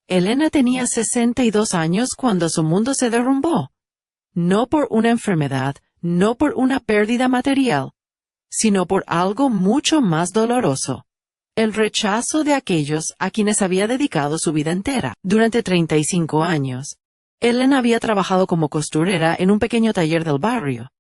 Elena tenía 62 años cuando su mundo se derrumbó. No por una enfermedad, no por una pérdida material, sino por algo mucho más doloroso. El rechazo de aquellos a quienes había dedicado su vida entera. Durante 35 años, Elena había trabajado como costurera en un pequeño taller del barrio.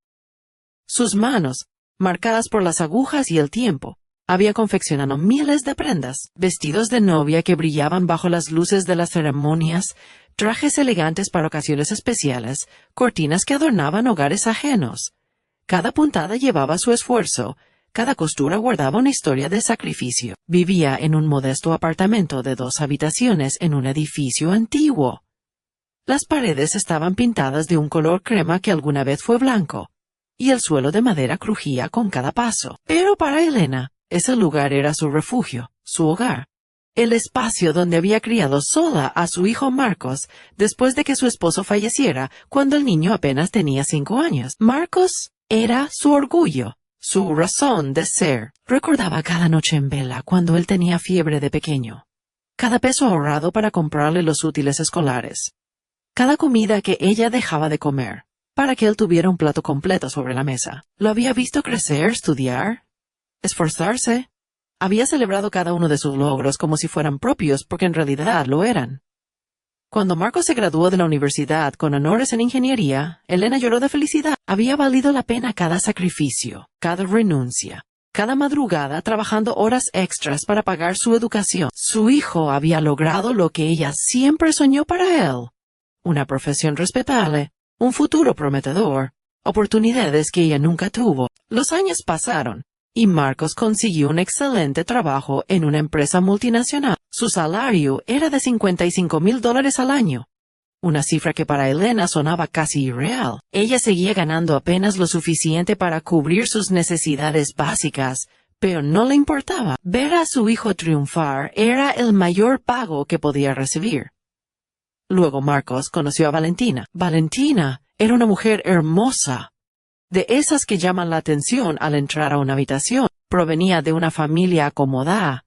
Sus manos, marcadas por las agujas y el tiempo, había confeccionado miles de prendas, vestidos de novia que brillaban bajo las luces de las ceremonias, trajes elegantes para ocasiones especiales, cortinas que adornaban hogares ajenos. Cada puntada llevaba su esfuerzo, cada costura guardaba una historia de sacrificio. Vivía en un modesto apartamento de 2 habitaciones en un edificio antiguo. Las paredes estaban pintadas de un color crema que alguna vez fue blanco, y el suelo de madera crujía con cada paso. Pero para Elena, ese lugar era su refugio, su hogar. El espacio donde había criado sola a su hijo Marcos después de que su esposo falleciera cuando el niño apenas tenía 5 años. Marcos era su orgullo, su razón de ser. Recordaba cada noche en vela cuando él tenía fiebre de pequeño, cada peso ahorrado para comprarle los útiles escolares, cada comida que ella dejaba de comer, para que él tuviera un plato completo sobre la mesa. Lo había visto crecer, estudiar, esforzarse. Había celebrado cada uno de sus logros como si fueran propios, porque en realidad lo eran. Cuando Marcos se graduó de la universidad con honores en ingeniería, Elena lloró de felicidad. Había valido la pena cada sacrificio, cada renuncia, cada madrugada trabajando horas extras para pagar su educación. Su hijo había logrado lo que ella siempre soñó para él: una profesión respetable, un futuro prometedor, oportunidades que ella nunca tuvo. Los años pasaron, y Marcos consiguió un excelente trabajo en una empresa multinacional. Su salario era de $55,000 al año, una cifra que para Elena sonaba casi irreal. Ella seguía ganando apenas lo suficiente para cubrir sus necesidades básicas, pero no le importaba. Ver a su hijo triunfar era el mayor pago que podía recibir. Luego Marcos conoció a Valentina. Valentina era una mujer hermosa, de esas que llaman la atención al entrar a una habitación. Provenía de una familia acomodada.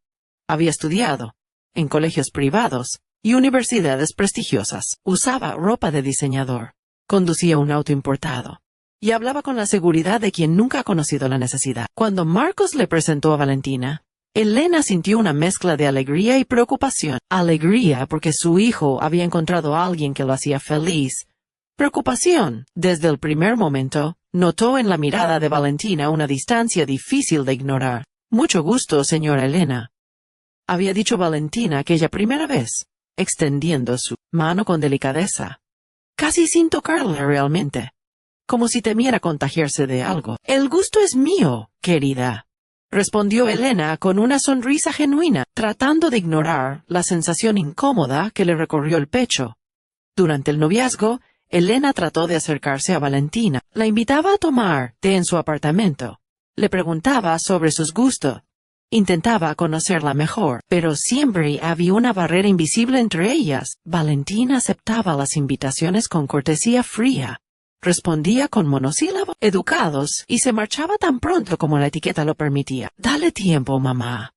Había estudiado en colegios privados y universidades prestigiosas. Usaba ropa de diseñador, conducía un auto importado y hablaba con la seguridad de quien nunca ha conocido la necesidad. Cuando Marcos le presentó a Valentina, Elena sintió una mezcla de alegría y preocupación. Alegría porque su hijo había encontrado a alguien que lo hacía feliz. Preocupación. Desde el primer momento, notó en la mirada de Valentina una distancia difícil de ignorar. «Mucho gusto, señora Elena», había dicho Valentina aquella primera vez, extendiendo su mano con delicadeza, casi sin tocarla realmente, como si temiera contagiarse de algo. «El gusto es mío, querida», respondió Elena con una sonrisa genuina, tratando de ignorar la sensación incómoda que le recorrió el pecho. Durante el noviazgo, Elena trató de acercarse a Valentina. La invitaba a tomar té en su apartamento. Le preguntaba sobre sus gustos. Intentaba conocerla mejor, pero siempre había una barrera invisible entre ellas. Valentina aceptaba las invitaciones con cortesía fría. Respondía con monosílabos educados y se marchaba tan pronto como la etiqueta lo permitía. «Dale tiempo, mamá»,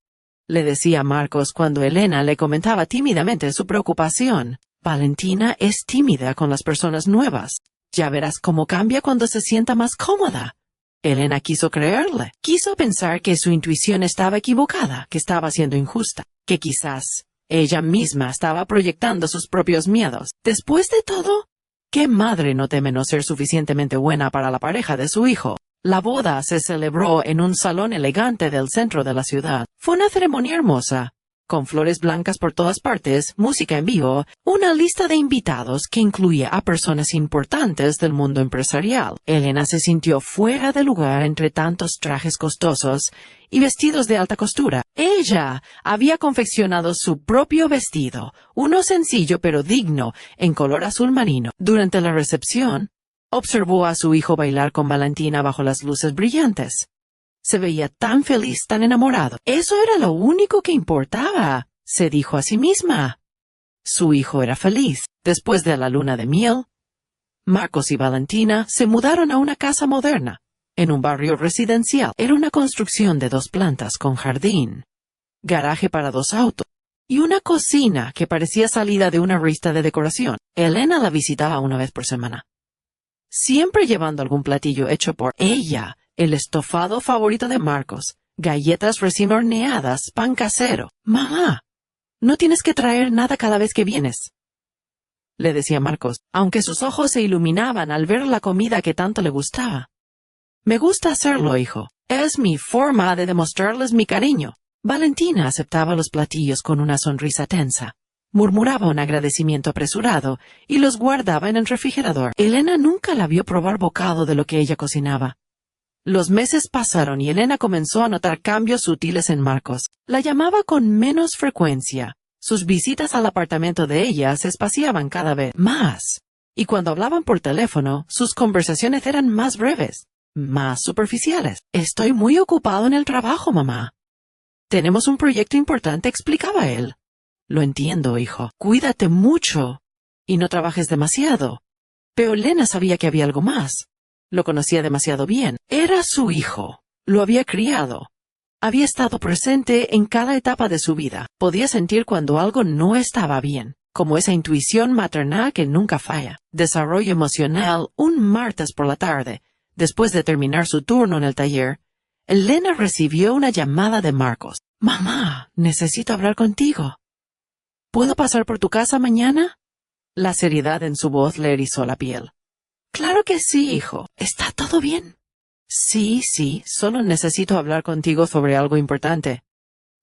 le decía Marcos cuando Elena le comentaba tímidamente su preocupación. «Valentina es tímida con las personas nuevas. Ya verás cómo cambia cuando se sienta más cómoda». Elena quiso creerle. Quiso pensar que su intuición estaba equivocada, que estaba siendo injusta, que quizás ella misma estaba proyectando sus propios miedos. Después de todo, ¿qué madre no teme no ser suficientemente buena para la pareja de su hijo? La boda se celebró en un salón elegante del centro de la ciudad. Fue una ceremonia hermosa, con flores blancas por todas partes, música en vivo, una lista de invitados que incluía a personas importantes del mundo empresarial. Elena se sintió fuera de lugar entre tantos trajes costosos y vestidos de alta costura. Ella había confeccionado su propio vestido, uno sencillo pero digno, en color azul marino. Durante la recepción, observó a su hijo bailar con Valentina bajo las luces brillantes. Se veía tan feliz, tan enamorado. Eso era lo único que importaba, se dijo a sí misma. Su hijo era feliz. Después de la luna de miel, Marcos y Valentina se mudaron a una casa moderna, en un barrio residencial. Era una construcción de 2 plantas con jardín, garaje para 2 autos y una cocina que parecía salida de una revista de decoración. Elena la visitaba una vez por semana, siempre llevando algún platillo hecho por ella, el estofado favorito de Marcos, galletas recién horneadas, pan casero. «Mamá, no tienes que traer nada cada vez que vienes», le decía Marcos, aunque sus ojos se iluminaban al ver la comida que tanto le gustaba. «Me gusta hacerlo, hijo. Es mi forma de demostrarles mi cariño». Valentina aceptaba los platillos con una sonrisa tensa. Murmuraba un agradecimiento apresurado y los guardaba en el refrigerador. Elena nunca la vio probar bocado de lo que ella cocinaba. Los meses pasaron y Elena comenzó a notar cambios sutiles en Marcos. La llamaba con menos frecuencia. Sus visitas al apartamento de ella se espaciaban cada vez más. Y cuando hablaban por teléfono, sus conversaciones eran más breves, más superficiales. «Estoy muy ocupado en el trabajo, mamá. Tenemos un proyecto importante», explicaba él. «Lo entiendo, hijo. Cuídate mucho y no trabajes demasiado». Pero Elena sabía que había algo más. Lo conocía demasiado bien. Era su hijo. Lo había criado. Había estado presente en cada etapa de su vida. Podía sentir cuando algo no estaba bien, como esa intuición maternal que nunca falla. Desarrollo emocional. Un martes por la tarde, después de terminar su turno en el taller, Elena recibió una llamada de Marcos. «Mamá, necesito hablar contigo. ¿Puedo pasar por tu casa mañana?» La seriedad en su voz le erizó la piel. «Claro que sí, hijo. ¿Está todo bien?» Sí, solo necesito hablar contigo sobre algo importante.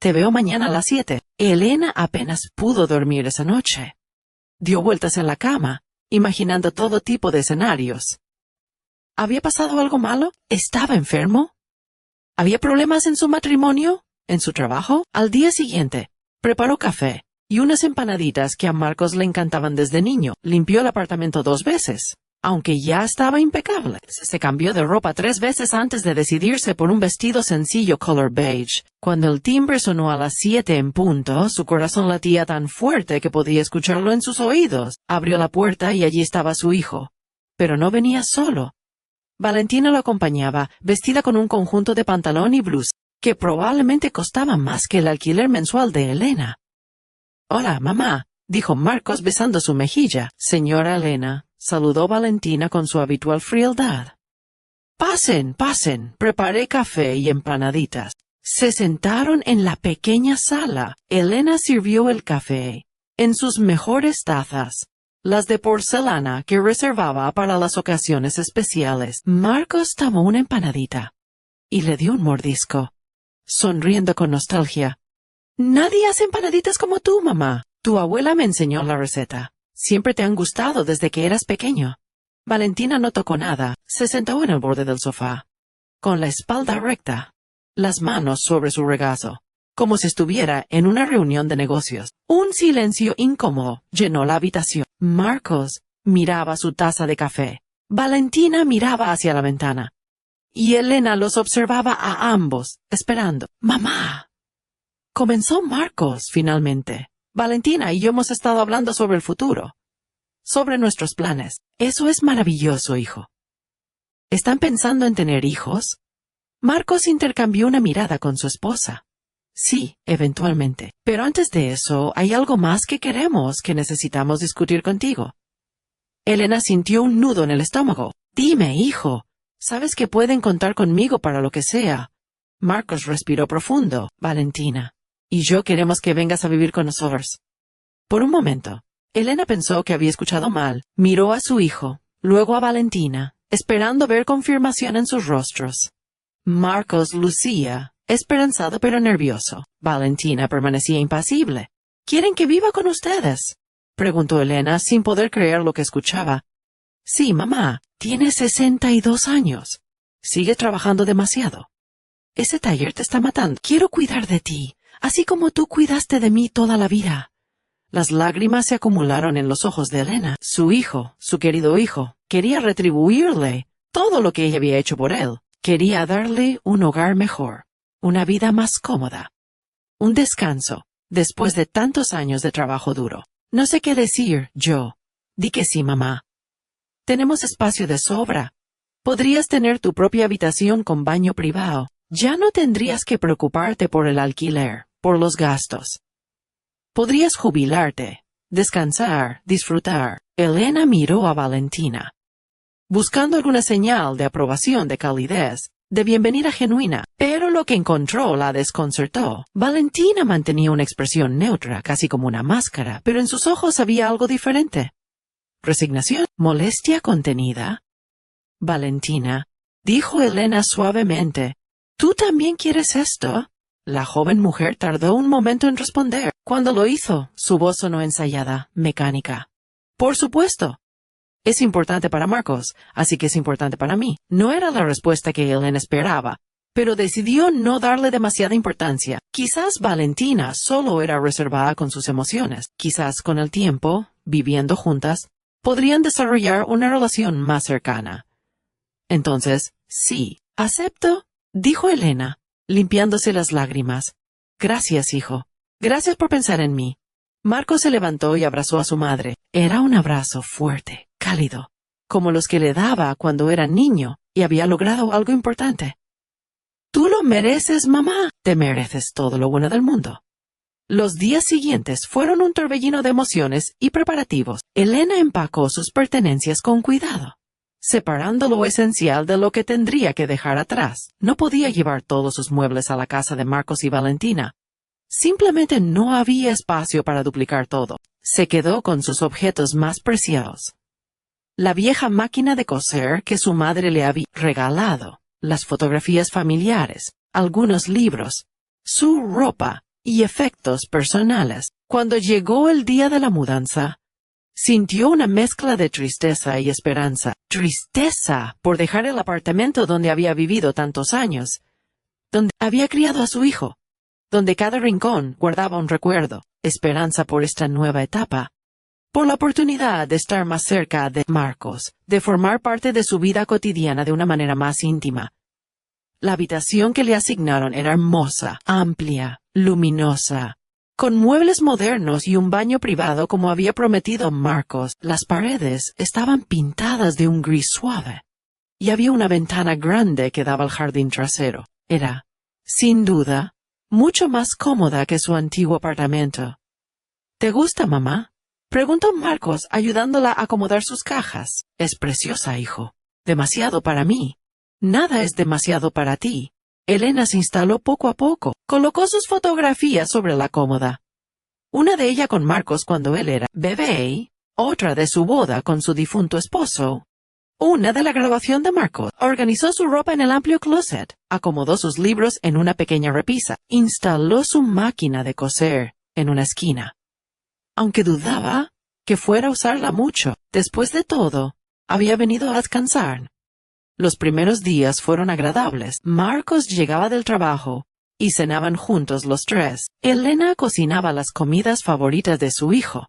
Te veo mañana a las 7. Elena apenas pudo dormir esa noche. Dio vueltas en la cama, imaginando todo tipo de escenarios. ¿Había pasado algo malo? ¿Estaba enfermo? ¿Había problemas en su matrimonio? ¿En su trabajo? Al día siguiente, preparó café y unas empanaditas que a Marcos le encantaban desde niño. Limpió el apartamento 2 veces. Aunque ya estaba impecable. Se cambió de ropa 3 veces antes de decidirse por un vestido sencillo color beige. Cuando el timbre sonó a las 7 en punto, su corazón latía tan fuerte que podía escucharlo en sus oídos. Abrió la puerta y allí estaba su hijo. Pero no venía solo. Valentina lo acompañaba, vestida con un conjunto de pantalón y blusa, que probablemente costaba más que el alquiler mensual de Elena. «Hola, mamá», dijo Marcos besando su mejilla. «Señora Elena», saludó Valentina con su habitual frialdad. «Pasen, preparé café y empanaditas». Se sentaron en la pequeña sala. Elena sirvió el café, en sus mejores tazas, las de porcelana que reservaba para las ocasiones especiales. Marcos tomó una empanadita y le dio un mordisco, sonriendo con nostalgia. «Nadie hace empanaditas como tú, mamá. Tu abuela me enseñó la receta. Siempre te han gustado desde que eras pequeño». Valentina no tocó nada. Se sentó en el borde del sofá, con la espalda recta, las manos sobre su regazo, como si estuviera en una reunión de negocios. Un silencio incómodo llenó la habitación. Marcos miraba su taza de café. Valentina miraba hacia la ventana. Y Elena los observaba a ambos, esperando. «Mamá», comenzó Marcos finalmente. «Valentina y yo hemos estado hablando sobre el futuro, sobre nuestros planes. Eso es maravilloso, hijo. ¿Están pensando en tener hijos?» Marcos intercambió una mirada con su esposa. «Sí, eventualmente. Pero antes de eso, hay algo más que queremos, que necesitamos discutir contigo». Elena sintió un nudo en el estómago. «Dime, hijo. Sabes que pueden contar conmigo para lo que sea». Marcos respiró profundo. «Valentina y yo queremos que vengas a vivir con nosotros». Por un momento, Elena pensó que había escuchado mal. Miró a su hijo, luego a Valentina, esperando ver confirmación en sus rostros. Marcos lucía esperanzado pero nervioso. Valentina permanecía impasible. «¿Quieren que viva con ustedes?», preguntó Elena sin poder creer lo que escuchaba. «Sí, mamá. Tiene 62 años. Sigue trabajando demasiado. Ese taller te está matando. Quiero cuidar de ti, así como tú cuidaste de mí toda la vida». Las lágrimas se acumularon en los ojos de Elena. Su hijo, su querido hijo, quería retribuirle todo lo que ella había hecho por él. Quería darle un hogar mejor, una vida más cómoda, un descanso, después de tantos años de trabajo duro. «No sé qué decir, yo». «Di que sí, mamá. Tenemos espacio de sobra. Podrías tener tu propia habitación con baño privado. Ya no tendrías que preocuparte por el alquiler, por los gastos. Podrías jubilarte, descansar, disfrutar. Elena miró a Valentina, buscando alguna señal de aprobación, de calidez, de bienvenida genuina, pero lo que encontró la desconcertó. Valentina mantenía una expresión neutra, casi como una máscara, pero en sus ojos había algo diferente. ¿Resignación? ¿Molestia contenida? Valentina, dijo Elena suavemente, ¿tú también quieres esto? La joven mujer tardó un momento en responder. Cuando lo hizo, su voz sonó ensayada, mecánica. Por supuesto. Es importante para Marcos, así que es importante para mí. No era la respuesta que Elena esperaba, pero decidió no darle demasiada importancia. Quizás Valentina solo era reservada con sus emociones. Quizás con el tiempo, viviendo juntas, podrían desarrollar una relación más cercana. Entonces, sí, acepto, dijo Elena, limpiándose las lágrimas. Gracias, hijo. Gracias por pensar en mí. Marcos se levantó y abrazó a su madre. Era un abrazo fuerte, cálido, como los que le daba cuando era niño y había logrado algo importante. Tú lo mereces, mamá. Te mereces todo lo bueno del mundo. Los días siguientes fueron un torbellino de emociones y preparativos. Elena empacó sus pertenencias con cuidado, separando lo esencial de lo que tendría que dejar atrás. No podía llevar todos sus muebles a la casa de Marcos y Valentina. Simplemente no había espacio para duplicar todo. Se quedó con sus objetos más preciados. La vieja máquina de coser que su madre le había regalado, las fotografías familiares, algunos libros, su ropa y efectos personales. Cuando llegó el día de la mudanza, sintió una mezcla de tristeza y esperanza. Tristeza por dejar el apartamento donde había vivido tantos años, donde había criado a su hijo, donde cada rincón guardaba un recuerdo. Esperanza por esta nueva etapa, por la oportunidad de estar más cerca de Marcos, de formar parte de su vida cotidiana de una manera más íntima. La habitación que le asignaron era hermosa, amplia, luminosa, con muebles modernos y un baño privado como había prometido Marcos. Las paredes estaban pintadas de un gris suave, y había una ventana grande que daba al jardín trasero. Era, sin duda, mucho más cómoda que su antiguo apartamento. ¿Te gusta, mamá?, preguntó Marcos, ayudándola a acomodar sus cajas. Es preciosa, hijo. Demasiado para mí. Nada es demasiado para ti. Elena se instaló poco a poco. Colocó sus fotografías sobre la cómoda. Una de ellas con Marcos cuando él era bebé, otra de su boda con su difunto esposo, una de la graduación de Marcos. Organizó su ropa en el amplio closet, acomodó sus libros en una pequeña repisa, instaló su máquina de coser en una esquina. Aunque dudaba que fuera a usarla mucho, después de todo, había venido a descansar. Los primeros días fueron agradables. Marcos llegaba del trabajo y cenaban juntos los tres. Elena cocinaba las comidas favoritas de su hijo,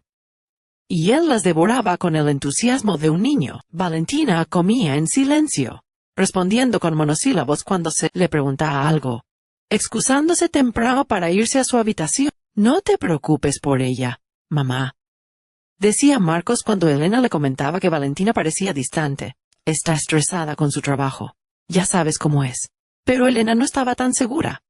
y él las devoraba con el entusiasmo de un niño. Valentina comía en silencio, respondiendo con monosílabos cuando se le preguntaba algo, excusándose temprano para irse a su habitación. No te preocupes por ella, mamá, decía Marcos cuando Elena le comentaba que Valentina parecía distante. Está estresada con su trabajo. Ya sabes cómo es. Pero Elena no estaba tan segura.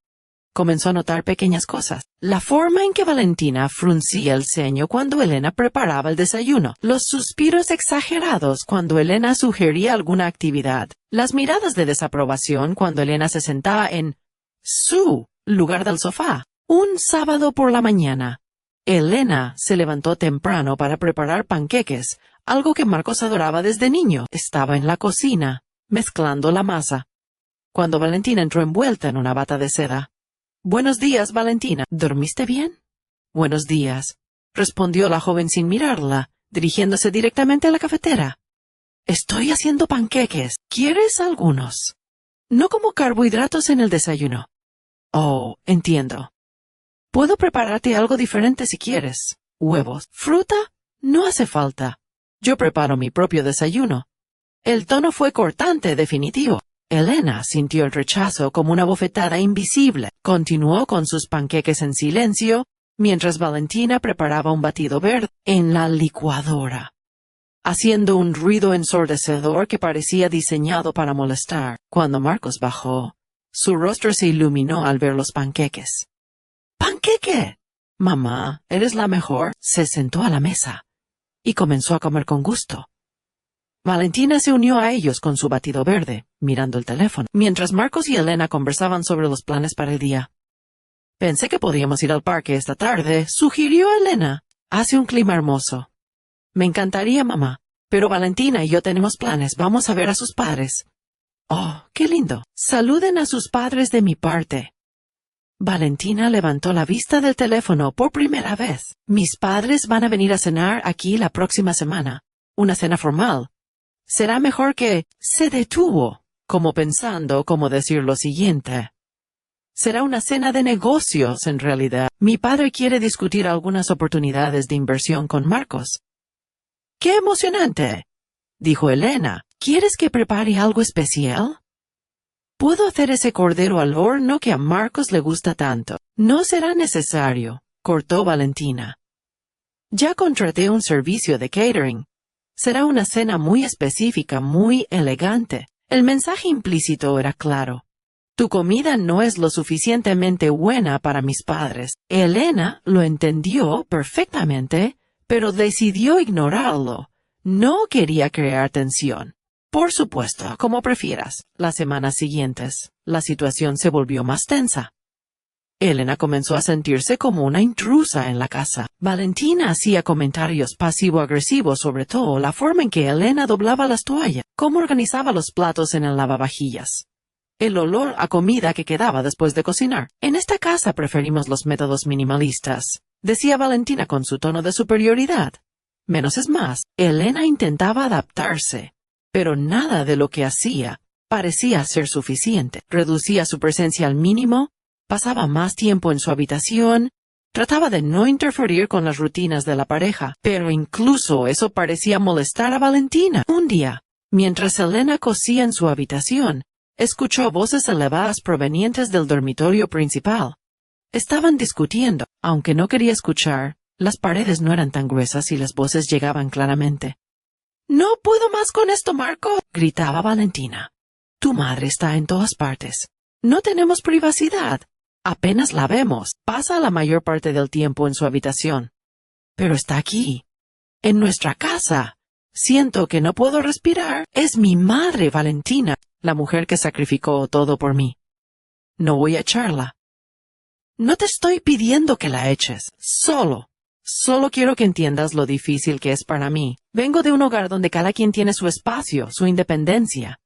Comenzó a notar pequeñas cosas. La forma en que Valentina fruncía el ceño cuando Elena preparaba el desayuno. Los suspiros exagerados cuando Elena sugería alguna actividad. Las miradas de desaprobación cuando Elena se sentaba en su lugar del sofá. Un sábado por la mañana, Elena se levantó temprano para preparar panqueques, algo que Marcos adoraba desde niño. Estaba en la cocina, mezclando la masa, cuando Valentina entró envuelta en una bata de seda. «Buenos días, Valentina. ¿Dormiste bien?» «Buenos días», respondió la joven sin mirarla, dirigiéndose directamente a la cafetera. «Estoy haciendo panqueques. ¿Quieres algunos?» «No como carbohidratos en el desayuno». «Oh, entiendo. Puedo prepararte algo diferente si quieres. ¿Huevos? ¿Fruta? No hace falta. Yo preparo mi propio desayuno». El tono fue cortante, definitivo. Elena sintió el rechazo como una bofetada invisible. Continuó con sus panqueques en silencio, mientras Valentina preparaba un batido verde en la licuadora, haciendo un ruido ensordecedor que parecía diseñado para molestar. Cuando Marcos bajó, su rostro se iluminó al ver los panqueques. «¡Panqueque!», Mamá, eres la mejor. Se sentó a la mesa y comenzó a comer con gusto. Valentina se unió a ellos con su batido verde, mirando el teléfono, mientras Marcos y Elena conversaban sobre los planes para el día. Pensé que podríamos ir al parque esta tarde, sugirió Elena. Hace un clima hermoso. Me encantaría, mamá, pero Valentina y yo tenemos planes. Vamos a ver a sus padres. Oh, qué lindo. Saluden a sus padres de mi parte. Valentina levantó la vista del teléfono por primera vez. Mis padres van a venir a cenar aquí la próxima semana. Una cena formal. Será mejor que... Se detuvo, como pensando cómo decir lo siguiente. Será una cena de negocios, en realidad. Mi padre quiere discutir algunas oportunidades de inversión con Marcos. ¡Qué emocionante!, dijo Elena. ¿Quieres que prepare algo especial? Puedo hacer ese cordero al horno que a Marcos le gusta tanto. No será necesario, cortó Valentina. Ya contraté un servicio de catering. Será una cena muy específica, muy elegante. El mensaje implícito era claro. Tu comida no es lo suficientemente buena para mis padres. Elena lo entendió perfectamente, pero decidió ignorarlo. No quería crear tensión. Por supuesto, como prefieras. Las semanas siguientes, la situación se volvió más tensa. Elena comenzó a sentirse como una intrusa en la casa. Valentina hacía comentarios pasivo-agresivos sobre todo la forma en que Elena doblaba las toallas, cómo organizaba los platos en el lavavajillas. El olor a comida que quedaba después de cocinar. En esta casa preferimos los métodos minimalistas, decía Valentina con su tono de superioridad. Menos es más. Elena intentaba adaptarse, pero nada de lo que hacía parecía ser suficiente. Reducía su presencia al mínimo, pasaba más tiempo en su habitación, trataba de no interferir con las rutinas de la pareja, pero incluso eso parecía molestar a Valentina. Un día, mientras Elena cosía en su habitación, escuchó voces elevadas provenientes del dormitorio principal. Estaban discutiendo. Aunque no quería escuchar, las paredes no eran tan gruesas y las voces llegaban claramente. «No puedo más con esto, Marco», gritaba Valentina. «Tu madre está en todas partes. No tenemos privacidad. Apenas la vemos. Pasa la mayor parte del tiempo en su habitación. Pero está aquí, en nuestra casa. Siento que no puedo respirar. Es mi madre, Valentina, la mujer que sacrificó todo por mí. No voy a echarla. No te estoy pidiendo que la eches. Solo quiero que entiendas lo difícil que es para mí. Vengo de un hogar donde cada quien tiene su espacio, su independencia.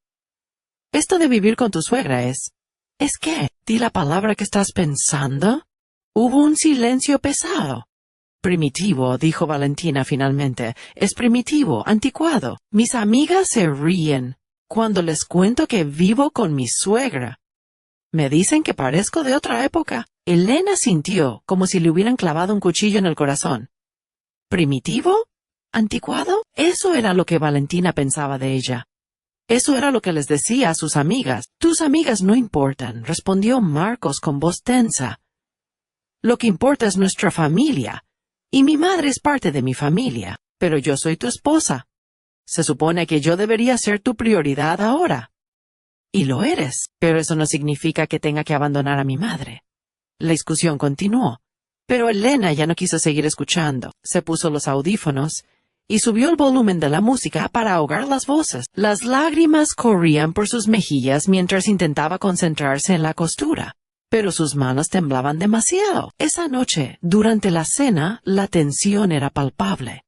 Esto de vivir con tu suegra ¿Es qué? Di la palabra que estás pensando». Hubo un silencio pesado. «Primitivo», dijo Valentina finalmente. «Es primitivo, anticuado. Mis amigas se ríen cuando les cuento que vivo con mi suegra. Me dicen que parezco de otra época». Elena sintió como si le hubieran clavado un cuchillo en el corazón. ¿Primitivo? ¿Anticuado? Eso era lo que Valentina pensaba de ella. Eso era lo que les decía a sus amigas. «Tus amigas no importan», respondió Marcos con voz tensa. «Lo que importa es nuestra familia. Y mi madre es parte de mi familia. Pero yo soy tu esposa. Se supone que yo debería ser tu prioridad ahora. Y lo eres, pero eso no significa que tenga que abandonar a mi madre». La discusión continuó, pero Elena ya no quiso seguir escuchando. Se puso los audífonos y subió el volumen de la música para ahogar las voces. Las lágrimas corrían por sus mejillas mientras intentaba concentrarse en la costura, pero sus manos temblaban demasiado. Esa noche, durante la cena, la tensión era palpable.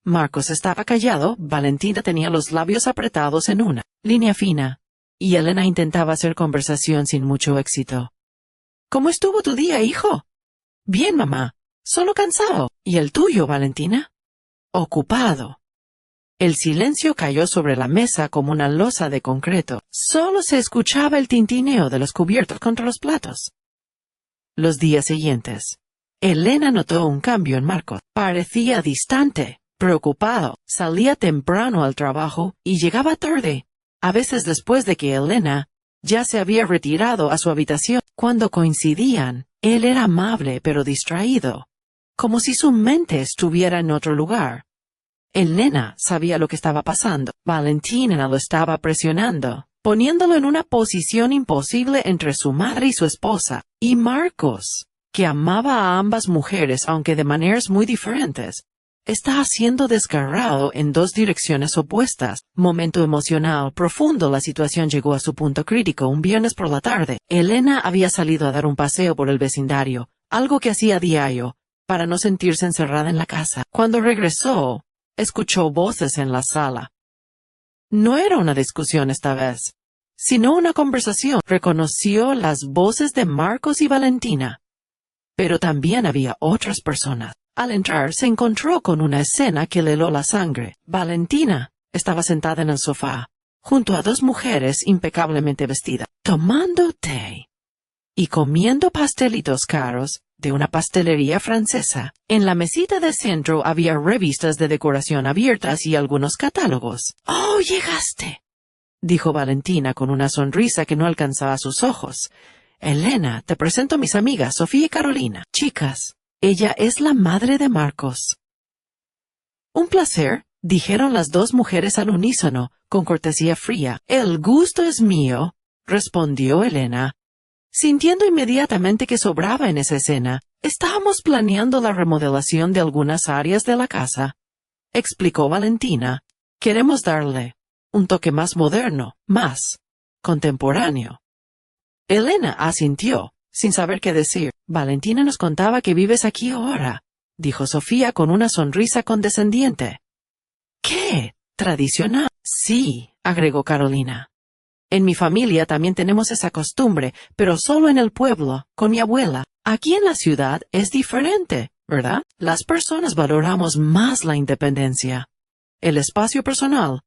Marcos estaba callado, Valentina tenía los labios apretados en una línea fina, y Elena intentaba hacer conversación sin mucho éxito. «¿Cómo estuvo tu día, hijo?» «Bien, mamá. Solo cansado. ¿Y el tuyo, Valentina?» «Ocupado». El silencio cayó sobre la mesa como una losa de concreto. Solo se escuchaba el tintineo de los cubiertos contra los platos. Los días siguientes, Elena notó un cambio en Marcos. Parecía distante, preocupado. Salía temprano al trabajo y llegaba tarde, a veces después de que Elena ya se había retirado a su habitación. Cuando coincidían, él era amable pero distraído, como si su mente estuviera en otro lugar. Elena sabía lo que estaba pasando. Valentina lo estaba presionando, poniéndolo en una posición imposible entre su madre y su esposa. Y Marcos que amaba a ambas mujeres aunque de maneras muy diferentes, está siendo desgarrado en dos direcciones opuestas. Momento emocional profundo. La situación llegó a su punto crítico un viernes por la tarde. Elena había salido a dar un paseo por el vecindario, algo que hacía a diario, para no sentirse encerrada en la casa. Cuando regresó, escuchó voces en la sala. No era una discusión esta vez, sino una conversación. Reconoció las voces de Marcos y Valentina. Pero también había otras personas. Al entrar se encontró con una escena que le heló la sangre. Valentina estaba sentada en el sofá, junto a dos mujeres impecablemente vestidas, tomando té y comiendo pastelitos caros de una pastelería francesa. En la mesita de centro había revistas de decoración abiertas y algunos catálogos. «¡Oh, llegaste!», dijo Valentina con una sonrisa que no alcanzaba sus ojos. «Elena, te presento a mis amigas, Sofía y Carolina. Chicas, ella es la madre de Marcos». «Un placer», dijeron las dos mujeres al unísono, con cortesía fría. «El gusto es mío», respondió Elena, sintiendo inmediatamente que sobraba en esa escena. «Estábamos planeando la remodelación de algunas áreas de la casa», explicó Valentina. «Queremos darle un toque más moderno, más contemporáneo». Elena asintió, sin saber qué decir. «Valentina nos contaba que vives aquí ahora», dijo Sofía con una sonrisa condescendiente. «¿Qué? ¿Tradicional?» «Sí», agregó Carolina. «En mi familia también tenemos esa costumbre, pero solo en el pueblo, con mi abuela. Aquí en la ciudad es diferente, ¿verdad? Las personas valoramos más la independencia, el espacio personal».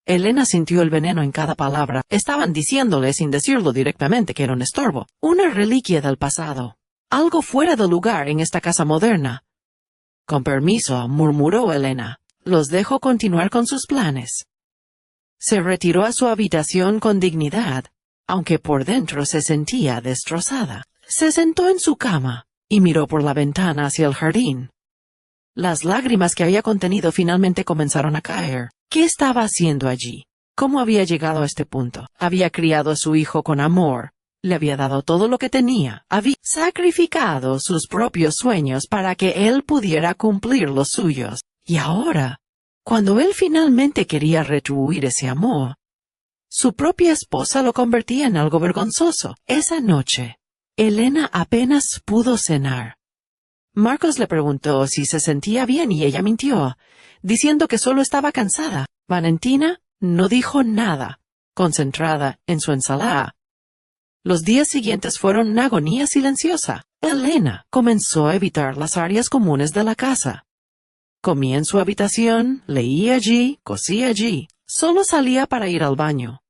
Elena sintió el veneno en cada palabra. Estaban diciéndole sin decirlo directamente que era un estorbo, una reliquia del pasado, algo fuera de lugar en esta casa moderna. «Con permiso», murmuró Elena, «los dejo continuar con sus planes». Se retiró a su habitación con dignidad, aunque por dentro se sentía destrozada. Se sentó en su cama y miró por la ventana hacia el jardín. Las lágrimas que había contenido finalmente comenzaron a caer. ¿Qué estaba haciendo allí? ¿Cómo había llegado a este punto? Había criado a su hijo con amor, le había dado todo lo que tenía, había sacrificado sus propios sueños para que él pudiera cumplir los suyos. Y ahora, cuando él finalmente quería retribuir ese amor, su propia esposa lo convertía en algo vergonzoso. Esa noche, Elena apenas pudo cenar. Marcos le preguntó si se sentía bien y ella mintió, diciendo que solo estaba cansada. Valentina no dijo nada, concentrada en su ensalada. Los días siguientes fueron una agonía silenciosa. Elena comenzó a evitar las áreas comunes de la casa. Comía en su habitación, leía allí, cosía allí. Solo salía para ir al baño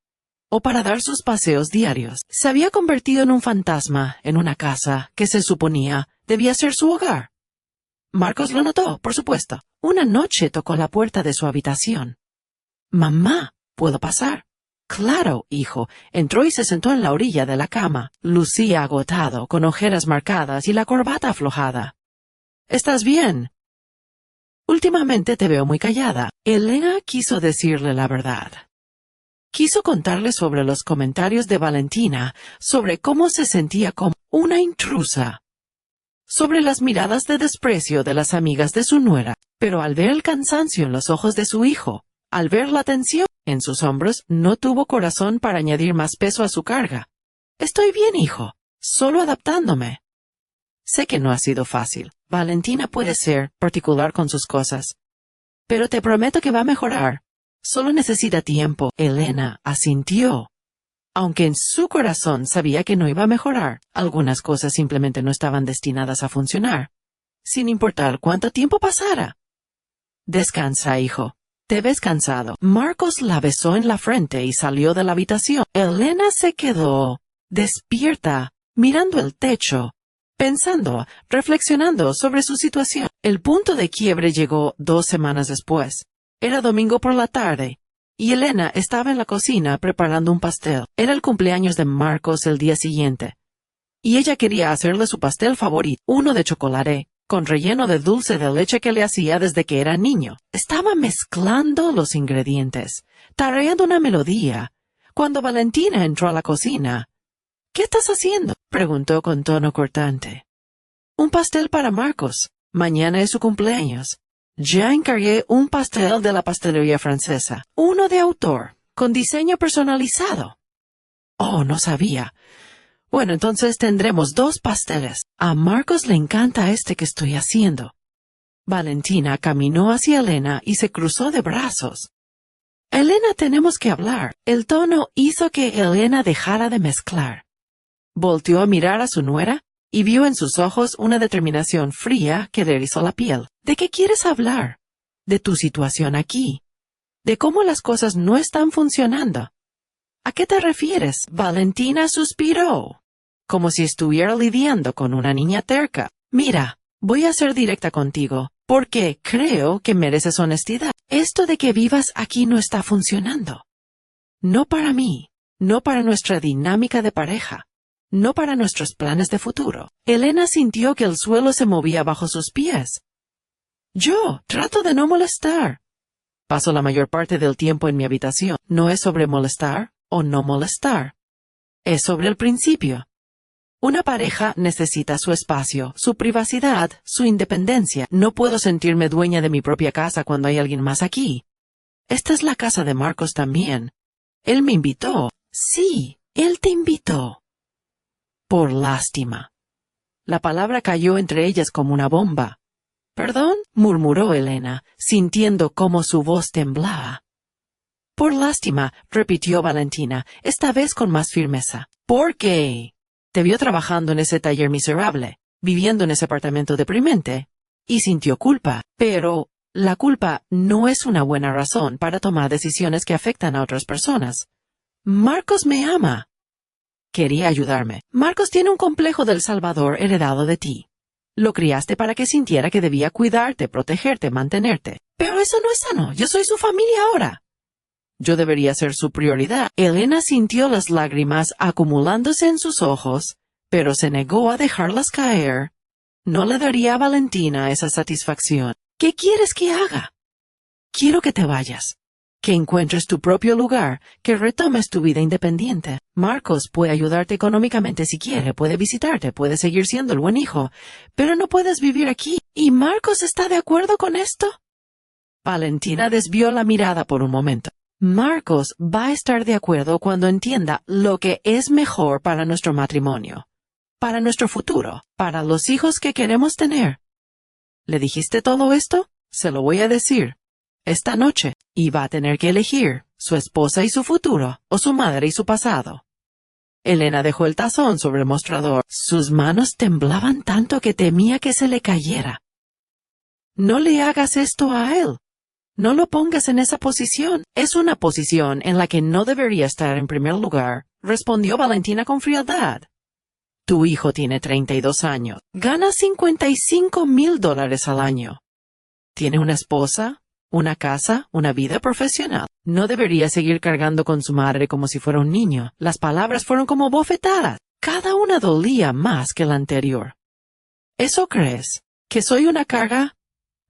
o para dar sus paseos diarios. Se había convertido en un fantasma en una casa que se suponía debía ser su hogar. Marcos lo notó, por supuesto. Una noche tocó la puerta de su habitación. «Mamá, ¿puedo pasar?» «Claro, hijo». Entró y se sentó en la orilla de la cama. Lucía agotado, con ojeras marcadas y la corbata aflojada. «¿Estás bien?» «Últimamente te veo muy callada». Elena quiso decirle la verdad. Quiso contarle sobre los comentarios de Valentina, sobre cómo se sentía como una intrusa, sobre las miradas de desprecio de las amigas de su nuera, pero al ver el cansancio en los ojos de su hijo, al ver la tensión en sus hombros, no tuvo corazón para añadir más peso a su carga. «Estoy bien, hijo, solo adaptándome». «Sé que no ha sido fácil. Valentina puede ser particular con sus cosas, pero te prometo que va a mejorar. Solo necesita tiempo». Elena asintió. Aunque en su corazón sabía que no iba a mejorar, algunas cosas simplemente no estaban destinadas a funcionar, sin importar cuánto tiempo pasara. «Descansa, hijo. Te ves cansado». Marcos la besó en la frente y salió de la habitación. Elena se quedó despierta, mirando el techo, pensando, reflexionando sobre su situación. El punto de quiebre llegó 2 semanas después. Era domingo por la tarde, y Elena estaba en la cocina preparando un pastel. Era el cumpleaños de Marcos el día siguiente, y ella quería hacerle su pastel favorito, uno de chocolate, con relleno de dulce de leche que le hacía desde que era niño. Estaba mezclando los ingredientes, tarareando una melodía, cuando Valentina entró a la cocina. «¿Qué estás haciendo?», preguntó con tono cortante. Un pastel para Marcos. Mañana es su cumpleaños. Ya encargué un pastel de la pastelería francesa. Uno de autor, con diseño personalizado. Oh, no sabía. Bueno, entonces tendremos 2 pasteles. A Marcos le encanta este que estoy haciendo. Valentina caminó hacia Elena y se cruzó de brazos. Elena, tenemos que hablar. El tono hizo que Elena dejara de mezclar. Volteó a mirar a su nuera y vio en sus ojos una determinación fría que le erizó la piel. ¿De qué quieres hablar? De tu situación aquí. De cómo las cosas no están funcionando. ¿A qué te refieres? Valentina suspiró, como si estuviera lidiando con una niña terca. Mira, voy a ser directa contigo, porque creo que mereces honestidad. Esto de que vivas aquí no está funcionando. No para mí, no para nuestra dinámica de pareja, no para nuestros planes de futuro. Elena sintió que el suelo se movía bajo sus pies. Yo trato de no molestar. Paso la mayor parte del tiempo en mi habitación. No es sobre molestar o no molestar. Es sobre el principio. Una pareja necesita su espacio, su privacidad, su independencia. No puedo sentirme dueña de mi propia casa cuando hay alguien más aquí. Esta es la casa de Marcos también. Él me invitó. Sí, él te invitó. Por lástima. La palabra cayó entre ellas como una bomba. «¿Perdón?», murmuró Elena, sintiendo cómo su voz temblaba. «Por lástima», repitió Valentina, esta vez con más firmeza. «¿Por qué? Te vio trabajando en ese taller miserable, viviendo en ese apartamento deprimente, y sintió culpa. Pero la culpa no es una buena razón para tomar decisiones que afectan a otras personas. Marcos me ama. Quería ayudarme. Marcos tiene un complejo del Salvador heredado de ti. Lo criaste para que sintiera que debía cuidarte, protegerte, mantenerte. Pero eso no es sano. Yo soy su familia ahora. Yo debería ser su prioridad». Elena sintió las lágrimas acumulándose en sus ojos, pero se negó a dejarlas caer. No le daría a Valentina esa satisfacción. «¿Qué quieres que haga?» «Quiero que te vayas. Que encuentres tu propio lugar, que retomes tu vida independiente. Marcos puede ayudarte económicamente si quiere, puede visitarte, puede seguir siendo el buen hijo, pero no puedes vivir aquí. ¿Y Marcos está de acuerdo con esto?» Valentina desvió la mirada por un momento. «Marcos va a estar de acuerdo cuando entienda lo que es mejor para nuestro matrimonio, para nuestro futuro, para los hijos que queremos tener». «¿Le dijiste todo esto?» «Se lo voy a decir. Esta noche, y va a tener que elegir su esposa y su futuro, o su madre y su pasado». Elena dejó el tazón sobre el mostrador. Sus manos temblaban tanto que temía que se le cayera. «No le hagas esto a él. No lo pongas en esa posición. Es una posición en la que no debería estar en primer lugar», respondió Valentina con frialdad. «Tu hijo tiene 32 años. Gana $55,000 al año. Tiene una esposa, una casa, una vida profesional. No debería seguir cargando con su madre como si fuera un niño». Las palabras fueron como bofetadas. Cada una dolía más que la anterior. «¿Eso crees? ¿Que soy una carga?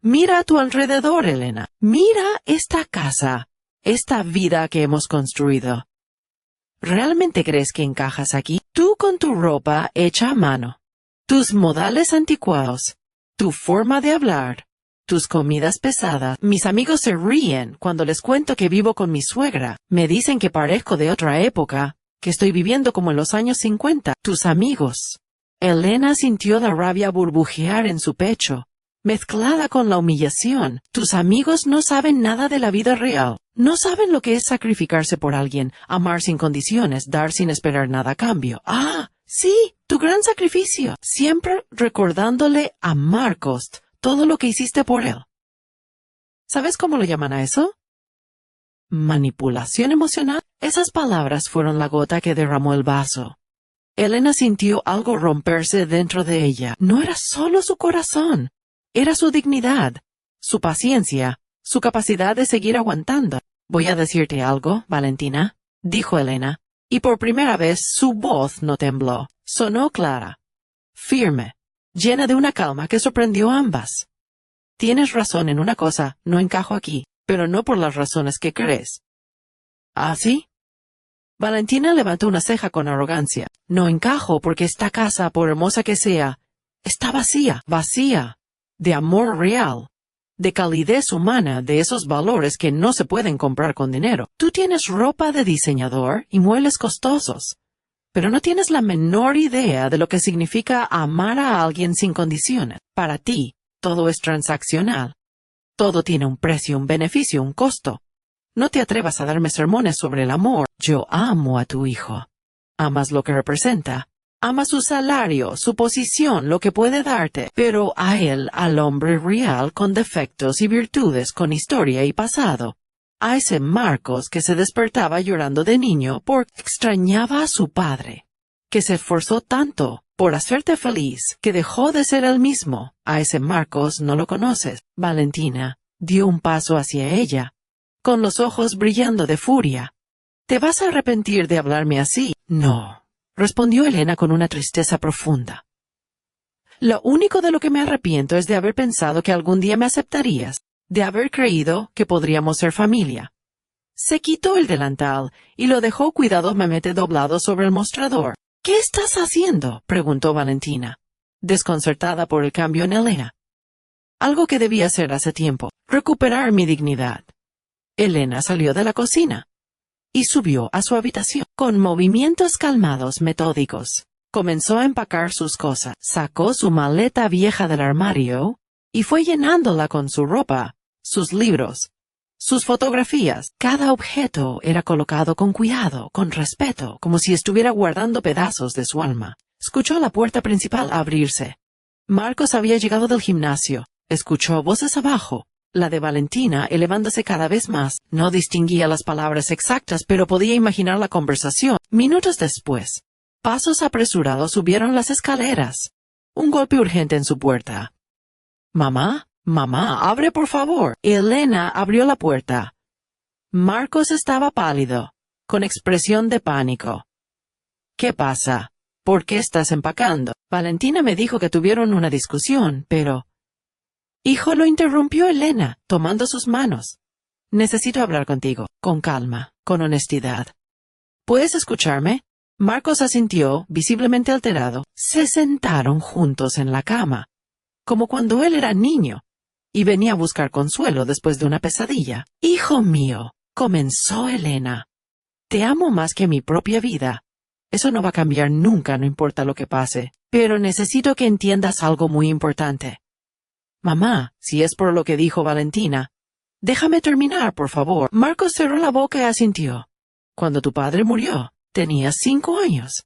Mira a tu alrededor, Elena. Mira esta casa, esta vida que hemos construido. ¿Realmente crees que encajas aquí? Tú con tu ropa hecha a mano, tus modales anticuados, tu forma de hablar, tus comidas pesadas. Mis amigos se ríen cuando les cuento que vivo con mi suegra. Me dicen que parezco de otra época, que estoy viviendo como en los años 50. Tus amigos». Elena sintió la rabia burbujear en su pecho, mezclada con la humillación. «Tus amigos no saben nada de la vida real. No saben lo que es sacrificarse por alguien, amar sin condiciones, dar sin esperar nada a cambio. Ah, sí, tu gran sacrificio. Siempre recordándole a Marcos todo lo que hiciste por él». ¿Sabes cómo lo llaman a eso? Manipulación emocional. Esas palabras fueron la gota que derramó el vaso. Elena sintió algo romperse dentro de ella. No era solo su corazón. Era su dignidad, su paciencia, su capacidad de seguir aguantando. «Voy a decirte algo, Valentina», dijo Elena, y por primera vez su voz no tembló. Sonó clara, firme, llena de una calma que sorprendió a ambas. «Tienes razón en una cosa, no encajo aquí, pero no por las razones que crees». «¿Ah, sí?» Valentina levantó una ceja con arrogancia. «No encajo porque esta casa, por hermosa que sea, Está vacía, vacía, de amor real, de calidez humana, de esos valores que no se pueden comprar con dinero. Tú tienes ropa de diseñador y muebles costosos, pero no tienes la menor idea de lo que significa amar a alguien sin condiciones. Para ti, todo es transaccional. Todo tiene un precio, un beneficio, un costo. No te atrevas a darme sermones sobre el amor. Yo amo a tu hijo. Amas lo que representa. Amas su salario, su posición, lo que puede darte. Pero a él, al hombre real, con defectos y virtudes, con historia y pasado. A ese Marcos que se despertaba llorando de niño porque extrañaba a su padre. Que se esforzó tanto por hacerte feliz que dejó de ser el mismo. A ese Marcos no lo conoces. Valentina dio un paso hacia ella, con los ojos brillando de furia. ¿Te vas a arrepentir de hablarme así? No, respondió Elena con una tristeza profunda. Lo único de lo que me arrepiento es de haber pensado que algún día me aceptarías, de haber creído que podríamos ser familia. Se quitó el delantal y lo dejó cuidadosamente doblado sobre el mostrador. ¿Qué estás haciendo?, preguntó Valentina, desconcertada por el cambio en Elena. Algo que debía hacer hace tiempo, recuperar mi dignidad. Elena salió de la cocina y subió a su habitación. Con movimientos calmados, metódicos, comenzó a empacar sus cosas. Sacó su maleta vieja del armario y fue llenándola con su ropa, sus libros, sus fotografías. Cada objeto era colocado con cuidado, con respeto, como si estuviera guardando pedazos de su alma. Escuchó la puerta principal abrirse. Marcos había llegado del gimnasio. Escuchó voces abajo, la de Valentina elevándose cada vez más. No distinguía las palabras exactas, pero podía imaginar la conversación. Minutos después, pasos apresurados subieron las escaleras. Un golpe urgente en su puerta. «Mamá, mamá, abre por favor». Elena abrió la puerta. Marcos estaba pálido, con expresión de pánico. «¿Qué pasa? ¿Por qué estás empacando?» Valentina me dijo que tuvieron una discusión, pero... «Hijo», lo interrumpió Elena, tomando sus manos. «Necesito hablar contigo, con calma, con honestidad. ¿Puedes escucharme?» Marcos asintió, visiblemente alterado. Se sentaron juntos en la cama, como cuando él era niño, y venía a buscar consuelo después de una pesadilla. «Hijo mío», comenzó Elena, «te amo más que mi propia vida. Eso no va a cambiar nunca, no importa lo que pase. Pero necesito que entiendas algo muy importante». «Mamá, si es por lo que dijo Valentina, déjame terminar, por favor». Marcos cerró la boca y asintió. «Cuando tu padre murió, tenías 5 años.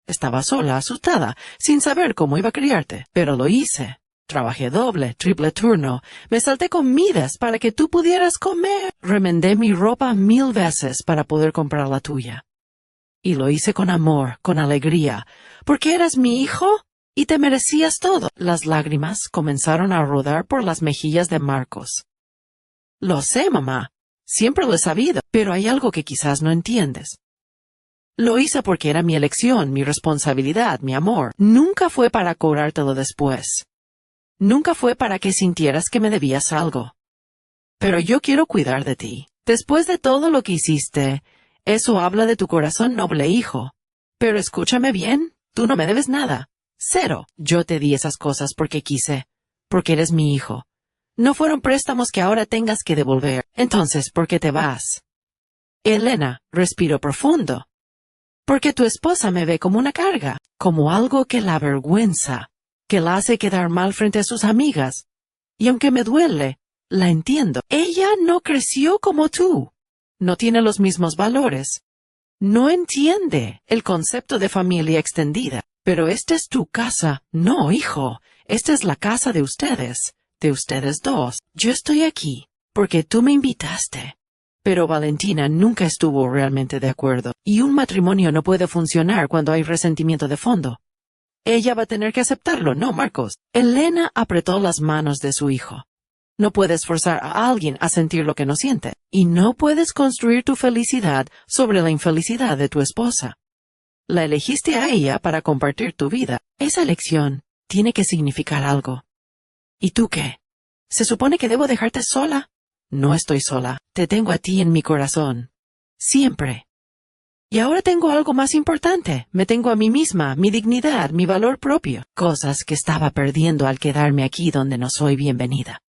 Estaba sola, asustada, sin saber cómo iba a criarte, pero lo hice. Trabajé doble, triple turno, me salté comidas para que tú pudieras comer. Remendé mi ropa 1000 veces para poder comprar la tuya. Y lo hice con amor, con alegría, porque eras mi hijo y te merecías todo». Las lágrimas comenzaron a rodar por las mejillas de Marcos. «Lo sé, mamá, siempre lo he sabido, pero hay algo que quizás no entiendes. Lo hice porque era mi elección, mi responsabilidad, mi amor. Nunca fue para cobrártelo después. Nunca fue para que sintieras que me debías algo. Pero yo quiero cuidar de ti. Después de todo lo que hiciste, eso habla de tu corazón noble, hijo. Pero escúchame bien, tú no me debes nada. 0. Yo te di esas cosas porque quise, porque eres mi hijo. No fueron préstamos que ahora tengas que devolver. Entonces, ¿por qué te vas?» Elena respiró profundo. «Porque tu esposa me ve como una carga, como algo que la avergüenza, que la hace quedar mal frente a sus amigas. Y aunque me duele, la entiendo. Ella no creció como tú. No tiene los mismos valores. No entiende el concepto de familia extendida. Pero esta es tu casa». «No, hijo, esta es la casa de ustedes dos. Yo estoy aquí porque tú me invitaste». Pero Valentina nunca estuvo realmente de acuerdo, y un matrimonio no puede funcionar cuando hay resentimiento de fondo. Ella va a tener que aceptarlo, ¿no, Marcos? Elena apretó las manos de su hijo. No puedes forzar a alguien a sentir lo que no siente, y no puedes construir tu felicidad sobre la infelicidad de tu esposa. La elegiste a ella para compartir tu vida. Esa elección tiene que significar algo. ¿Y tú qué? ¿Se supone que debo dejarte sola? No estoy sola. Te tengo a ti en mi corazón. Siempre. Y ahora tengo algo más importante. Me tengo a mí misma, mi dignidad, mi valor propio. Cosas que estaba perdiendo al quedarme aquí donde no soy bienvenida.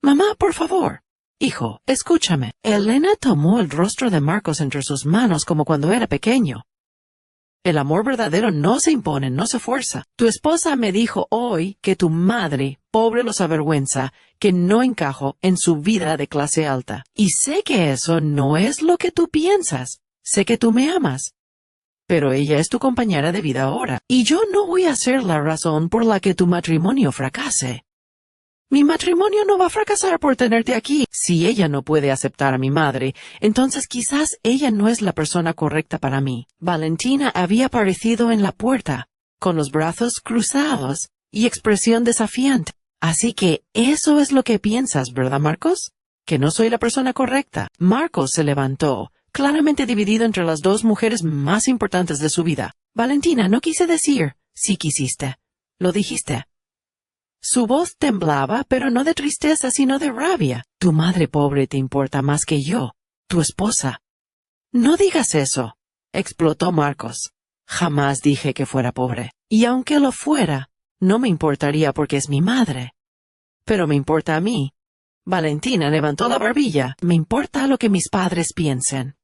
Mamá, por favor. Hijo, escúchame. Elena tomó el rostro de Marcos entre sus manos como cuando era pequeño. El amor verdadero no se impone, no se fuerza. Tu esposa me dijo hoy que tu madre, pobre, los avergüenza, que no encajo en su vida de clase alta. Y sé que eso no es lo que tú piensas. Sé que tú me amas. Pero ella es tu compañera de vida ahora, y yo no voy a ser la razón por la que tu matrimonio fracase. Mi matrimonio no va a fracasar por tenerte aquí. Si ella no puede aceptar a mi madre, entonces quizás ella no es la persona correcta para mí. Valentina había aparecido en la puerta, con los brazos cruzados y expresión desafiante. Así que eso es lo que piensas, ¿verdad, Marcos? Que no soy la persona correcta. Marcos se levantó, claramente dividido entre las dos mujeres más importantes de su vida. Valentina, no quise decir, sí quisiste. Lo dijiste. Su voz temblaba, pero no de tristeza, sino de rabia. Tu madre pobre te importa más que yo, tu esposa. No digas eso, explotó Marcos. Jamás dije que fuera pobre. Y aunque lo fuera, no me importaría porque es mi madre. Pero me importa a mí. Valentina levantó la barbilla. Me importa lo que mis padres piensen,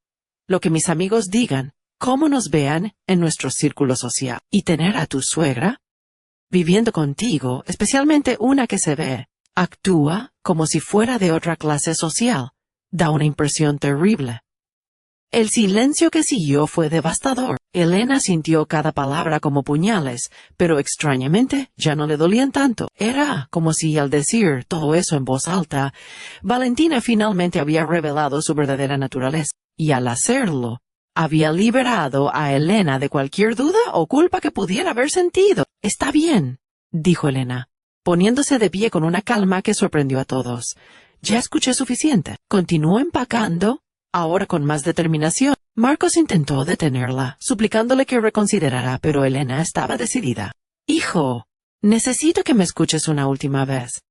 lo que mis amigos digan, cómo nos vean en nuestro círculo social. Y tener a tu suegra viviendo contigo, especialmente una que se ve, actúa como si fuera de otra clase social, da una impresión terrible. El silencio que siguió fue devastador. Elena sintió cada palabra como puñales, pero extrañamente ya no le dolían tanto. Era como si al decir todo eso en voz alta, Valentina finalmente había revelado su verdadera naturaleza, y al hacerlo, había liberado a Elena de cualquier duda o culpa que pudiera haber sentido. Está bien, dijo Elena, poniéndose de pie con una calma que sorprendió a todos. Ya escuché suficiente. Continuó empacando, ahora con más determinación. Marcos intentó detenerla, suplicándole que reconsiderara, pero Elena estaba decidida. Hijo, necesito que me escuches una última vez.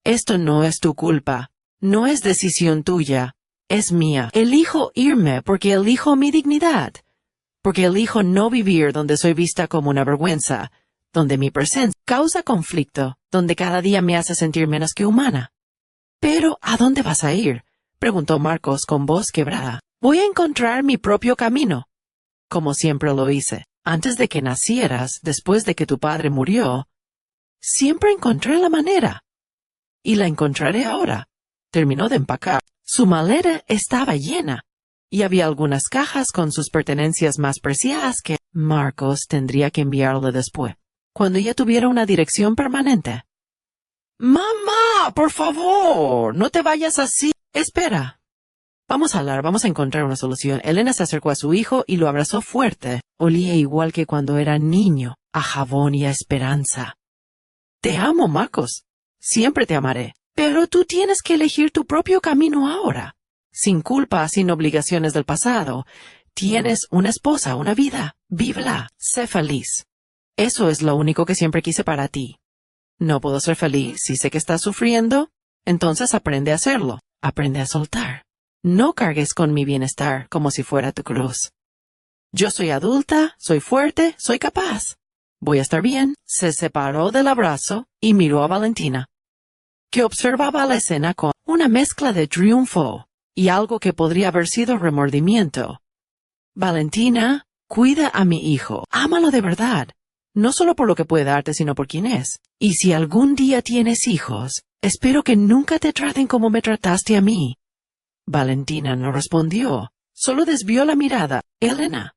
Esto no es tu culpa, no es decisión tuya. Es mía. Elijo irme porque elijo mi dignidad, porque elijo no vivir donde soy vista como una vergüenza, donde mi presencia causa conflicto, donde cada día me hace sentir menos que humana. Pero, ¿a dónde vas a ir?, preguntó Marcos con voz quebrada. Voy a encontrar mi propio camino, como siempre lo hice. Antes de que nacieras, después de que tu padre murió, siempre encontré la manera. Y la encontraré ahora. Terminó de empacar. Su maleta estaba llena, y había algunas cajas con sus pertenencias más preciadas que Marcos tendría que enviarle después, cuando ya tuviera una dirección permanente. ¡Mamá, por favor! No te vayas así. Espera. Vamos a hablar, vamos a encontrar una solución. Elena se acercó a su hijo y lo abrazó fuerte. Olía igual que cuando era niño, a jabón y a esperanza. Te amo, Marcos. Siempre te amaré. Pero tú tienes que elegir tu propio camino ahora. Sin culpa, sin obligaciones del pasado. Tienes una esposa, una vida. Vívela. Sé feliz. Eso es lo único que siempre quise para ti. No puedo ser feliz si sé que estás sufriendo. Entonces aprende a hacerlo. Aprende a soltar. No cargues con mi bienestar como si fuera tu cruz. Yo soy adulta, soy fuerte, soy capaz. Voy a estar bien. Se separó del abrazo y miró a Valentina, que observaba la escena con una mezcla de triunfo y algo que podría haber sido remordimiento. Valentina, cuida a mi hijo. Ámalo de verdad. No solo por lo que puede darte, sino por quién es. Y si algún día tienes hijos, espero que nunca te traten como me trataste a mí. Valentina no respondió. Solo desvió la mirada. Elena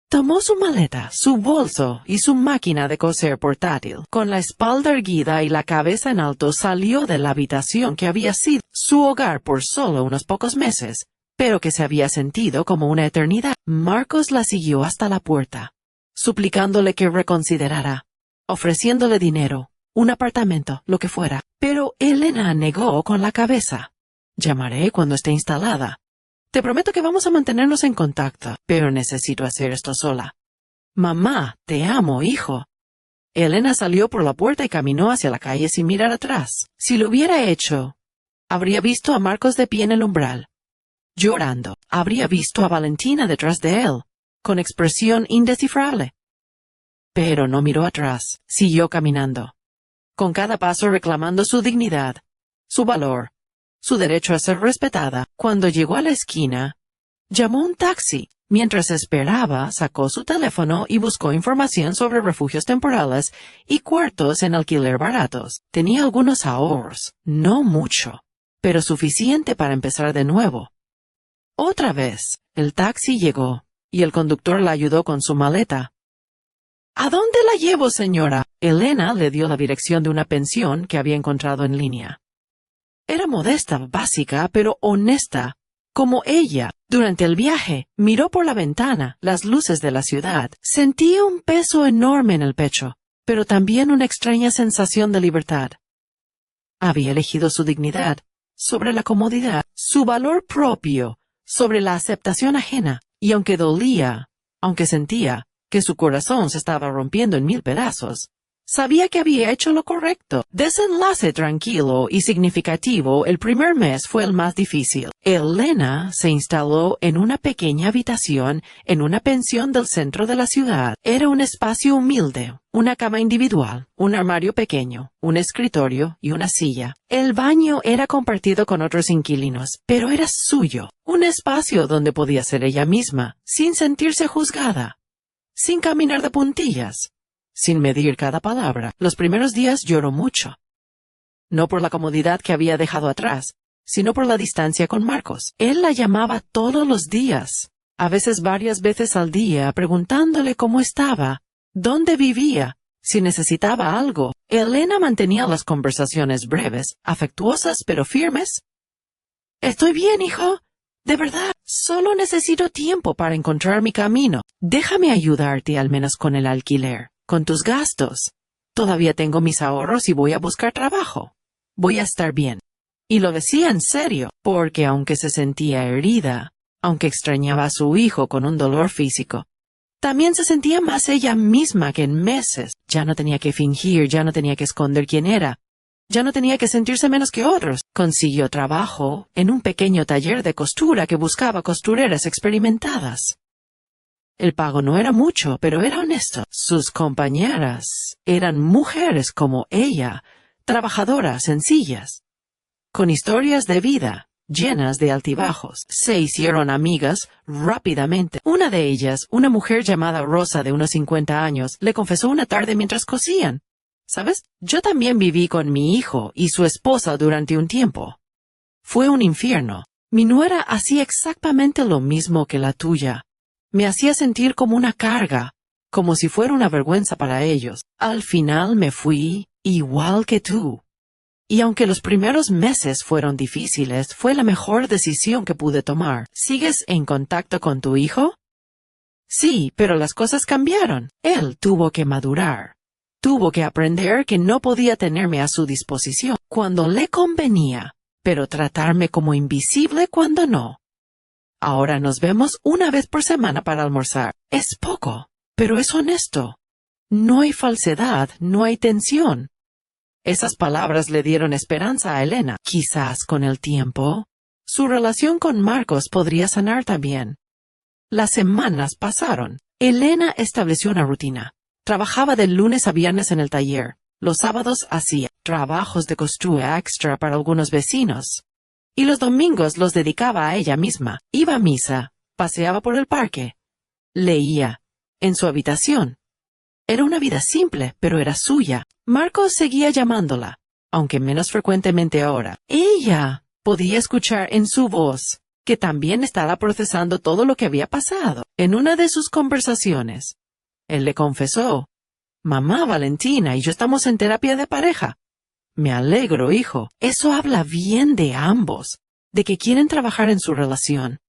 tomó su maleta, su bolso y su máquina de coser portátil. Con la espalda erguida y la cabeza en alto salió de la habitación que había sido su hogar por solo unos pocos meses, pero que se había sentido como una eternidad. Marcos la siguió hasta la puerta, suplicándole que reconsiderara, ofreciéndole dinero, un apartamento, lo que fuera. Pero Elena negó con la cabeza. Llamaré cuando esté instalada. Te prometo que vamos a mantenernos en contacto, pero necesito hacer esto sola. Mamá, te amo, hijo. Elena salió por la puerta y caminó hacia la calle sin mirar atrás. Si lo hubiera hecho, habría visto a Marcos de pie en el umbral, Llorando, habría visto a Valentina detrás de él, con expresión indescifrable. Pero no miró atrás, siguió caminando, con cada paso reclamando su dignidad, su valor, su derecho a ser respetada. Cuando llegó a la esquina, llamó un taxi. Mientras esperaba, sacó su teléfono y buscó información sobre refugios temporales y cuartos en alquiler baratos. Tenía algunos ahorros, no mucho, pero suficiente para empezar de nuevo. Otra vez, el taxi llegó, y el conductor la ayudó con su maleta. ¿A dónde la llevo, señora? Elena le dio la dirección de una pensión que había encontrado en línea. Era modesta, básica, pero honesta. Como ella, durante el viaje, miró por la ventana las luces de la ciudad. Sentía un peso enorme en el pecho, pero también una extraña sensación de libertad. Había elegido su dignidad sobre la comodidad, su valor propio sobre la aceptación ajena, y aunque dolía, aunque sentía que su corazón se estaba rompiendo en 1000 pedazos, sabía que había hecho lo correcto. Desenlace tranquilo y significativo. El primer mes fue el más difícil. Elena se instaló en una pequeña habitación en una pensión del centro de la ciudad. Era un espacio humilde, una cama individual, un armario pequeño, un escritorio y una silla. El baño era compartido con otros inquilinos, pero era suyo. Un espacio donde podía ser ella misma, sin sentirse juzgada, sin caminar de puntillas, sin medir cada palabra. Los primeros días lloró mucho. No por la comodidad que había dejado atrás, sino por la distancia con Marcos. Él la llamaba todos los días, a veces varias veces al día, preguntándole cómo estaba, dónde vivía, si necesitaba algo. Elena mantenía las conversaciones breves, afectuosas pero firmes. «Estoy bien, hijo. De verdad, solo necesito tiempo para encontrar mi camino. Déjame ayudarte al menos con el alquiler, con tus gastos. Todavía tengo mis ahorros y voy a buscar trabajo. Voy a estar bien». Y lo decía en serio, porque aunque se sentía herida, aunque extrañaba a su hijo con un dolor físico, también se sentía más ella misma que en meses. Ya no tenía que fingir, ya no tenía que esconder quién era, ya no tenía que sentirse menos que otros. Consiguió trabajo en un pequeño taller de costura que buscaba costureras experimentadas. El pago no era mucho, pero era honesto. Sus compañeras eran mujeres como ella, trabajadoras, sencillas, con historias de vida llenas de altibajos. Se hicieron amigas rápidamente. Una de ellas, una mujer llamada Rosa de unos 50 años, le confesó una tarde mientras cosían: «¿Sabes? Yo también viví con mi hijo y su esposa durante un tiempo. Fue un infierno. Mi nuera hacía exactamente lo mismo que la tuya. Me hacía sentir como una carga, como si fuera una vergüenza para ellos. Al final me fui igual que tú. Y aunque los primeros meses fueron difíciles, fue la mejor decisión que pude tomar». «¿Sigues en contacto con tu hijo?» «Sí, pero las cosas cambiaron. Él tuvo que madurar. Tuvo que aprender que no podía tenerme a su disposición cuando le convenía, pero tratarme como invisible cuando no. Ahora nos vemos una vez por semana para almorzar. Es poco, pero es honesto. No hay falsedad, no hay tensión». Esas palabras le dieron esperanza a Elena. Quizás con el tiempo, su relación con Marcos podría sanar también. Las semanas pasaron. Elena estableció una rutina. Trabajaba de lunes a viernes en el taller. Los sábados hacía trabajos de costura extra para algunos vecinos. Y los domingos los dedicaba a ella misma. Iba a misa, paseaba por el parque, leía, en su habitación. Era una vida simple, pero era suya. Marcos seguía llamándola, aunque menos frecuentemente ahora. Ella podía escuchar en su voz que también estaba procesando todo lo que había pasado. En una de sus conversaciones, él le confesó: «Mamá, Valentina y yo estamos en terapia de pareja». «Me alegro, hijo. Eso habla bien de ambos, de que quieren trabajar en su relación».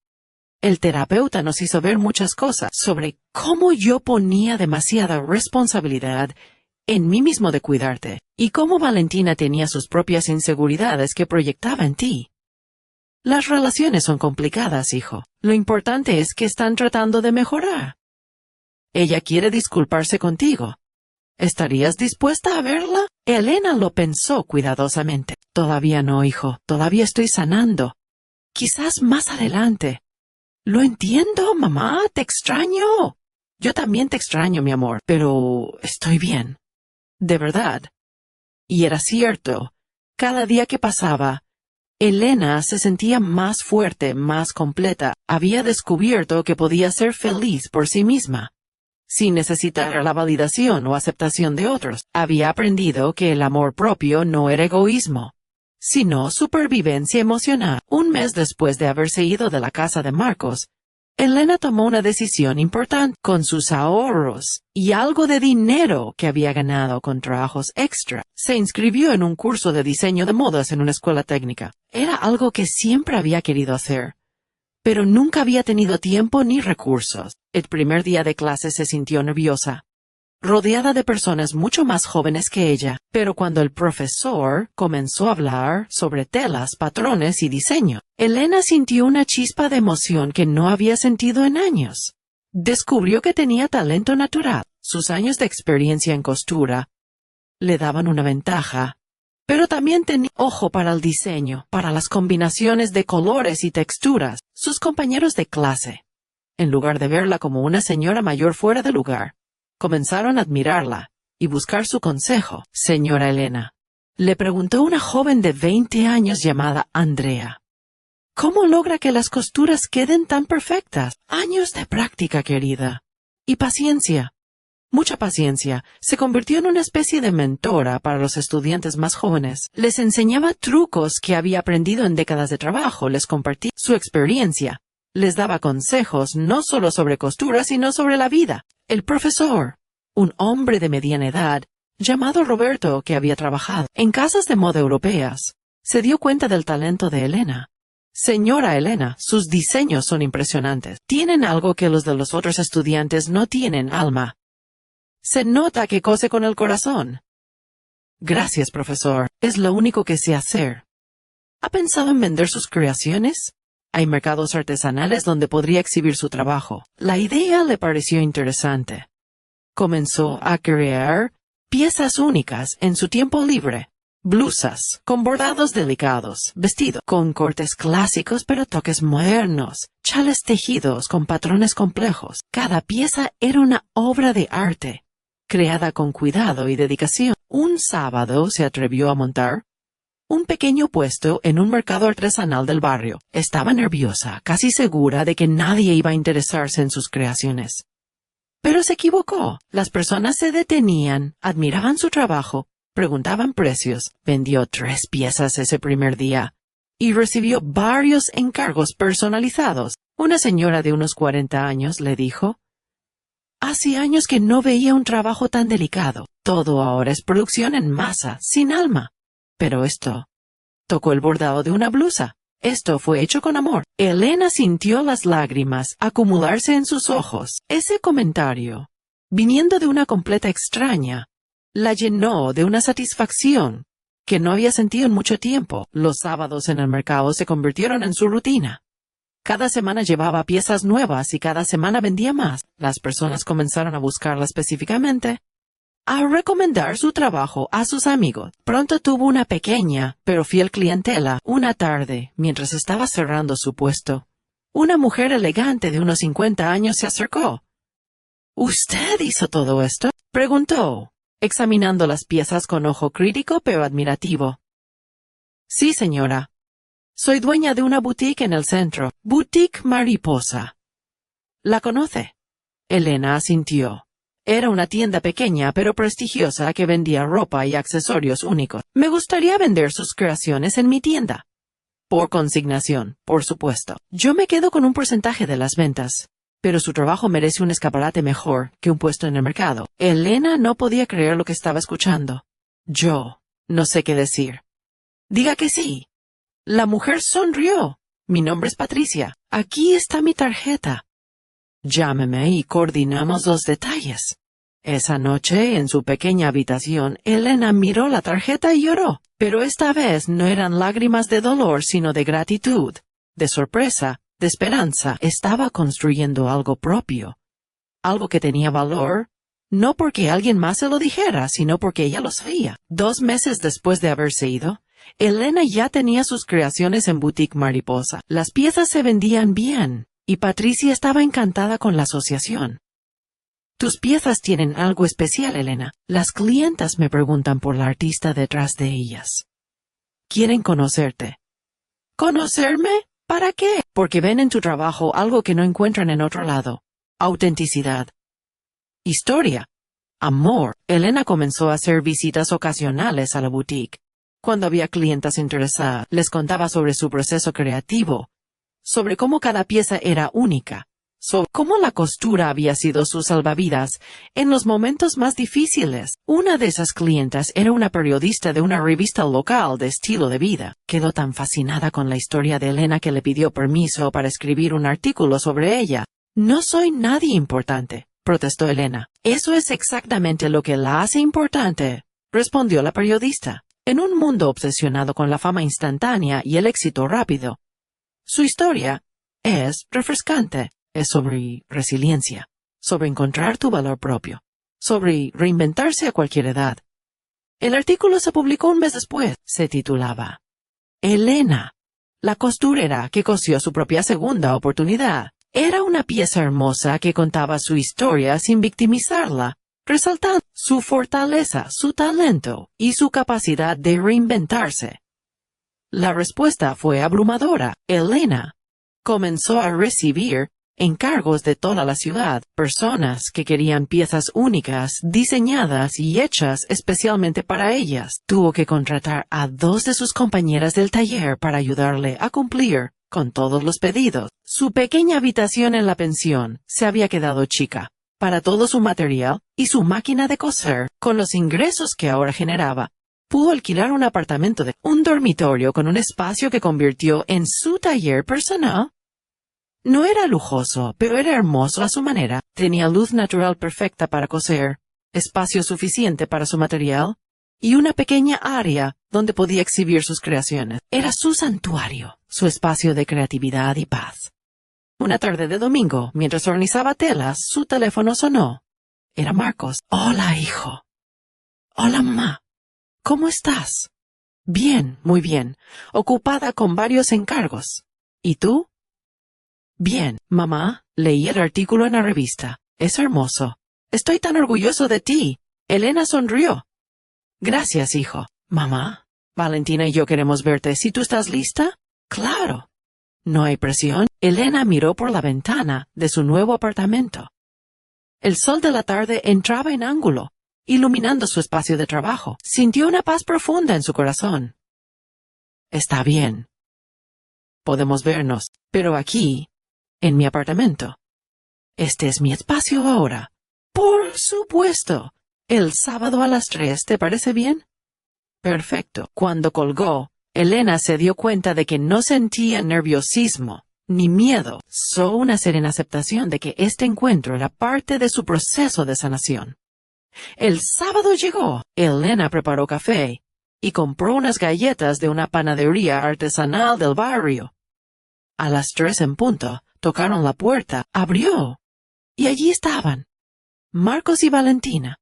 El terapeuta nos hizo ver muchas cosas sobre cómo yo ponía demasiada responsabilidad en mí mismo de cuidarte, y cómo Valentina tenía sus propias inseguridades que proyectaba en ti. Las relaciones son complicadas, hijo. Lo importante es que están tratando de mejorar. Ella quiere disculparse contigo. ¿Estarías dispuesta a verla? Elena lo pensó cuidadosamente. «Todavía no, hijo. Todavía estoy sanando. Quizás más adelante. Lo entiendo, mamá, te extraño. Yo también te extraño, mi amor, pero estoy bien. De verdad. Y era cierto. Cada día que pasaba, Elena se sentía más fuerte, más completa. Había descubierto que podía ser feliz por sí misma, sin necesitar la validación o aceptación de otros. Había aprendido que el amor propio no era egoísmo, sino supervivencia emocional. Un mes después de haberse ido de la casa de Marcos, Elena tomó una decisión importante. Con sus ahorros y algo de dinero que había ganado con trabajos extra, se inscribió en un curso de diseño de modas en una escuela técnica. Era algo que siempre había querido hacer, pero nunca había tenido tiempo ni recursos. El primer día de clase se sintió nerviosa, rodeada de personas mucho más jóvenes que ella, pero cuando el profesor comenzó a hablar sobre telas, patrones y diseño, Elena sintió una chispa de emoción que no había sentido en años. Descubrió que tenía talento natural. Sus años de experiencia en costura le daban una ventaja, pero también tenía ojo para el diseño, para las combinaciones de colores y texturas. Sus compañeros de clase, en lugar de verla como una señora mayor fuera de lugar, comenzaron a admirarla y buscar su consejo. Señora Elena, le preguntó una joven de 20 años llamada Andrea, ¿cómo logra que las costuras queden tan perfectas? Años de práctica, querida. Y paciencia. Mucha paciencia. Se convirtió en una especie de mentora para los estudiantes más jóvenes. Les enseñaba trucos que había aprendido en décadas de trabajo. Les compartía su experiencia. Les daba consejos no solo sobre costura, sino sobre la vida. El profesor, un hombre de mediana edad, llamado Roberto, que había trabajado en casas de moda europeas, se dio cuenta del talento de Elena. Señora Elena, sus diseños son impresionantes. Tienen algo que los de los otros estudiantes no tienen, Alma. Se nota que cose con el corazón. Gracias, profesor. Es lo único que sé hacer. ¿Ha pensado en vender sus creaciones? Hay mercados artesanales donde podría exhibir su trabajo. La idea le pareció interesante. Comenzó a crear piezas únicas en su tiempo libre. Blusas con bordados delicados, vestidos con cortes clásicos pero toques modernos, chales tejidos con patrones complejos. Cada pieza era una obra de arte, creada con cuidado y dedicación. Un sábado se atrevió a montar un pequeño puesto en un mercado artesanal del barrio. Estaba nerviosa, casi segura de que nadie iba a interesarse en sus creaciones. Pero se equivocó. Las personas se detenían, admiraban su trabajo, preguntaban precios. Vendió 3 piezas ese primer día y recibió varios encargos personalizados. Una señora de unos 40 años le dijo: «Hace años que no veía un trabajo tan delicado. Todo ahora es producción en masa, sin alma». Pero esto tocó el bordado de una blusa. Esto fue hecho con amor. Elena sintió las lágrimas acumularse en sus ojos. Ese comentario, viniendo de una completa extraña, la llenó de una satisfacción que no había sentido en mucho tiempo. Los sábados en el mercado se convirtieron en su rutina. Cada semana llevaba piezas nuevas y cada semana vendía más. Las personas comenzaron a buscarla específicamente, a recomendar su trabajo a sus amigos. Pronto tuvo una pequeña, pero fiel clientela. Una tarde, mientras estaba cerrando su puesto, una mujer elegante de unos 50 años se acercó. «¿Usted hizo todo esto?», preguntó, examinando las piezas con ojo crítico pero admirativo. «Sí, señora. Soy dueña de una boutique en el centro, Boutique Mariposa». «¿La conoce?». Elena asintió. Era una tienda pequeña pero prestigiosa que vendía ropa y accesorios únicos. «Me gustaría vender sus creaciones en mi tienda». «Por consignación, por supuesto. Yo me quedo con un porcentaje de las ventas, pero su trabajo merece un escaparate mejor que un puesto en el mercado». Elena no podía creer lo que estaba escuchando. «Yo no sé qué decir». «Diga que sí». La mujer sonrió. «Mi nombre es Patricia. Aquí está mi tarjeta. Llámeme y coordinamos los detalles». Esa noche, en su pequeña habitación, Elena miró la tarjeta y lloró. Pero esta vez no eran lágrimas de dolor, sino de gratitud, de sorpresa, de esperanza. Estaba construyendo algo propio, algo que tenía valor, no porque alguien más se lo dijera, sino porque ella lo sabía. 2 meses después de haberse ido, Elena ya tenía sus creaciones en Boutique Mariposa. Las piezas se vendían bien, y Patricia estaba encantada con la asociación. Tus piezas tienen algo especial, Elena. Las clientas me preguntan por la artista detrás de ellas. Quieren conocerte. ¿Conocerme? ¿Para qué? Porque ven en tu trabajo algo que no encuentran en otro lado. Autenticidad. Historia. Amor. Elena comenzó a hacer visitas ocasionales a la boutique. Cuando había clientas interesadas, les contaba sobre su proceso creativo, sobre cómo cada pieza era única, sobre cómo la costura había sido su salvavidas en los momentos más difíciles. Una de esas clientas era una periodista de una revista local de estilo de vida. Quedó tan fascinada con la historia de Elena que le pidió permiso para escribir un artículo sobre ella. No soy nadie importante, protestó Elena. Eso es exactamente lo que la hace importante, respondió la periodista. En un mundo obsesionado con la fama instantánea y el éxito rápido, su historia es refrescante. Es sobre resiliencia, sobre encontrar tu valor propio, sobre reinventarse a cualquier edad. El artículo se publicó un mes después. Se titulaba Elena, la costurera que cosió su propia segunda oportunidad. Era una pieza hermosa que contaba su historia sin victimizarla, resaltando su fortaleza, su talento y su capacidad de reinventarse. La respuesta fue abrumadora. Elena comenzó a recibir encargos de toda la ciudad, personas que querían piezas únicas, diseñadas y hechas especialmente para ellas. Tuvo que contratar a 2 de sus compañeras del taller para ayudarle a cumplir con todos los pedidos. Su pequeña habitación en la pensión se había quedado chica para todo su material y su máquina de coser. Con los ingresos que ahora generaba, pudo alquilar un apartamento de un dormitorio con un espacio que convirtió en su taller personal. No era lujoso, pero era hermoso a su manera. Tenía luz natural perfecta para coser, espacio suficiente para su material y una pequeña área donde podía exhibir sus creaciones. Era su santuario, su espacio de creatividad y paz. Una tarde de domingo, mientras organizaba telas, su teléfono sonó. Era Marcos. Hola, hijo. Hola, mamá. ¿Cómo estás? Bien, muy bien. Ocupada con varios encargos. ¿Y tú? Bien, mamá. Leí el artículo en la revista. Es hermoso. Estoy tan orgulloso de ti. Elena sonrió. Gracias, hijo. Mamá, Valentina y yo queremos verte. ¿Si tú estás lista? Claro. No hay presión. Elena miró por la ventana de su nuevo apartamento. El sol de la tarde entraba en ángulo, iluminando su espacio de trabajo. Sintió una paz profunda en su corazón. Está bien. Podemos vernos, pero aquí, en mi apartamento. Este es mi espacio ahora. Por supuesto. El sábado a las 3, ¿te parece bien? Perfecto. Cuando colgó, Elena se dio cuenta de que no sentía nerviosismo ni miedo, solo una serena aceptación de que este encuentro era parte de su proceso de sanación. El sábado llegó. Elena preparó café y compró unas galletas de una panadería artesanal del barrio. A las 3 en punto, tocaron la puerta, abrió, y allí estaban Marcos y Valentina.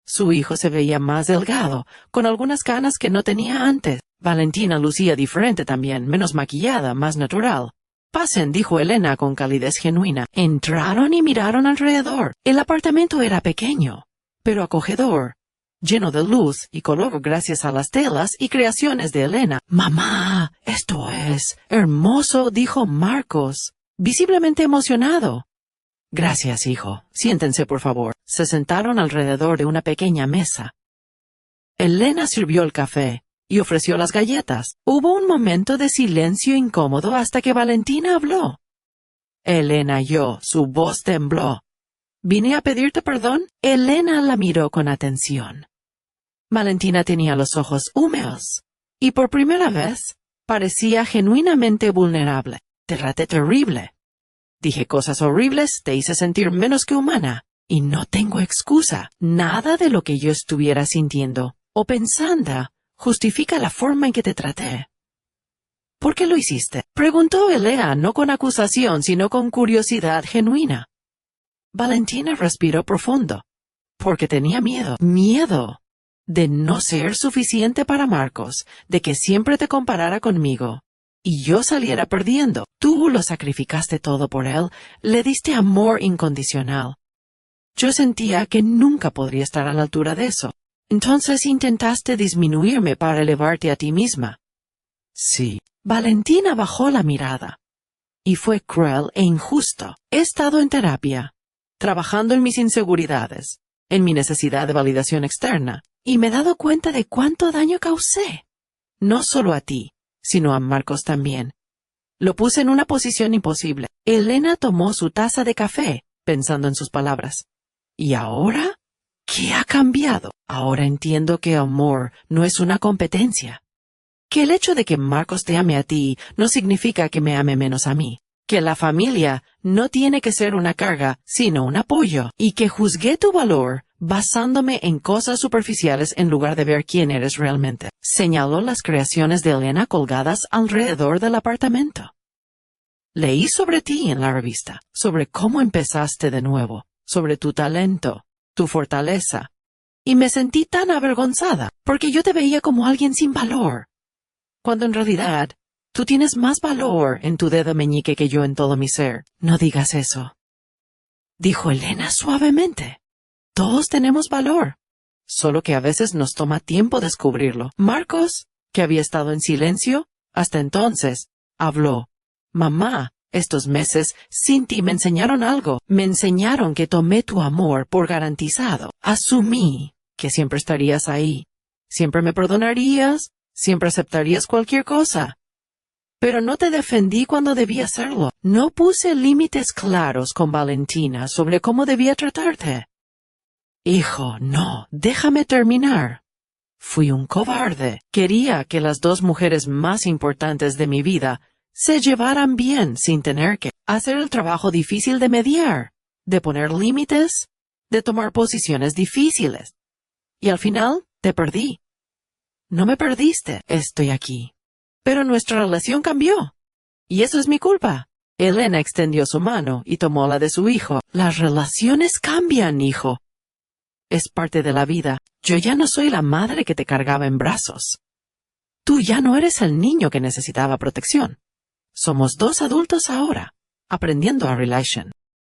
Su hijo se veía más delgado, con algunas canas que no tenía antes. Valentina lucía diferente también, menos maquillada, más natural. Pasen, dijo Elena con calidez genuina. Entraron y miraron alrededor. El apartamento era pequeño, pero acogedor, lleno de luz y color gracias a las telas y creaciones de Elena. Mamá, esto es hermoso, dijo Marcos, visiblemente emocionado. Gracias, hijo. Siéntense, por favor. Se sentaron alrededor de una pequeña mesa. Elena sirvió el café y ofreció las galletas. Hubo un momento de silencio incómodo hasta que Valentina habló. Elena oyó, su voz tembló. ¿Vine a pedirte perdón? Elena la miró con atención. Valentina tenía los ojos húmedos y por primera vez parecía genuinamente vulnerable. Te traté terrible. Dije cosas horribles, te hice sentir menos que humana, y no tengo excusa. Nada de lo que yo estuviera sintiendo o pensando justifica la forma en que te traté. ¿Por qué lo hiciste? Preguntó Elena, no con acusación, sino con curiosidad genuina. Valentina respiró profundo. Porque tenía miedo. Miedo. de no ser suficiente para Marcos, de que siempre te comparara conmigo, y yo saliera perdiendo. Tú lo sacrificaste todo por él, le diste amor incondicional. Yo sentía que nunca podría estar a la altura de eso. Entonces intentaste disminuirme para elevarte a ti misma. Sí. Valentina bajó la mirada. Y fue cruel e injusto. He estado en terapia, trabajando en mis inseguridades, en mi necesidad de validación externa, y me he dado cuenta de cuánto daño causé. No solo a ti, sino a Marcos también. Lo puse en una posición imposible. Elena tomó su taza de café, pensando en sus palabras. ¿Y ahora? ¿Qué ha cambiado? Ahora entiendo que amor no es una competencia. Que el hecho de que Marcos te ame a ti no significa que me ame menos a mí. Que la familia no tiene que ser una carga, sino un apoyo. Y que juzgué tu valor basándome en cosas superficiales en lugar de ver quién eres realmente. Señaló las creaciones de Elena colgadas alrededor del apartamento. Leí sobre ti en la revista, sobre cómo empezaste de nuevo, sobre tu talento, tu fortaleza. Y me sentí tan avergonzada, porque yo te veía como alguien sin valor. Cuando en realidad, tú tienes más valor en tu dedo meñique que yo en todo mi ser. No digas eso, dijo Elena suavemente. Todos tenemos valor, solo que a veces nos toma tiempo descubrirlo. Marcos, que había estado en silencio hasta entonces, habló. Mamá, estos meses sin ti me enseñaron algo. Me enseñaron que tomé tu amor por garantizado. Asumí que siempre estarías ahí. Siempre me perdonarías. Siempre aceptarías cualquier cosa. Pero no te defendí cuando debía hacerlo. No puse límites claros con Valentina sobre cómo debía tratarte. Hijo, no, déjame terminar. Fui un cobarde. Quería que las dos mujeres más importantes de mi vida se llevaran bien sin tener que hacer el trabajo difícil de mediar, de poner límites, de tomar posiciones difíciles. Y al final, te perdí. No me perdiste, estoy aquí. Pero nuestra relación cambió. Y eso es mi culpa. Elena extendió su mano y tomó la de su hijo. Las relaciones cambian, hijo. Es parte de la vida. Yo ya no soy la madre que te cargaba en brazos. Tú ya no eres el niño que necesitaba protección. Somos dos adultos ahora, aprendiendo a relation.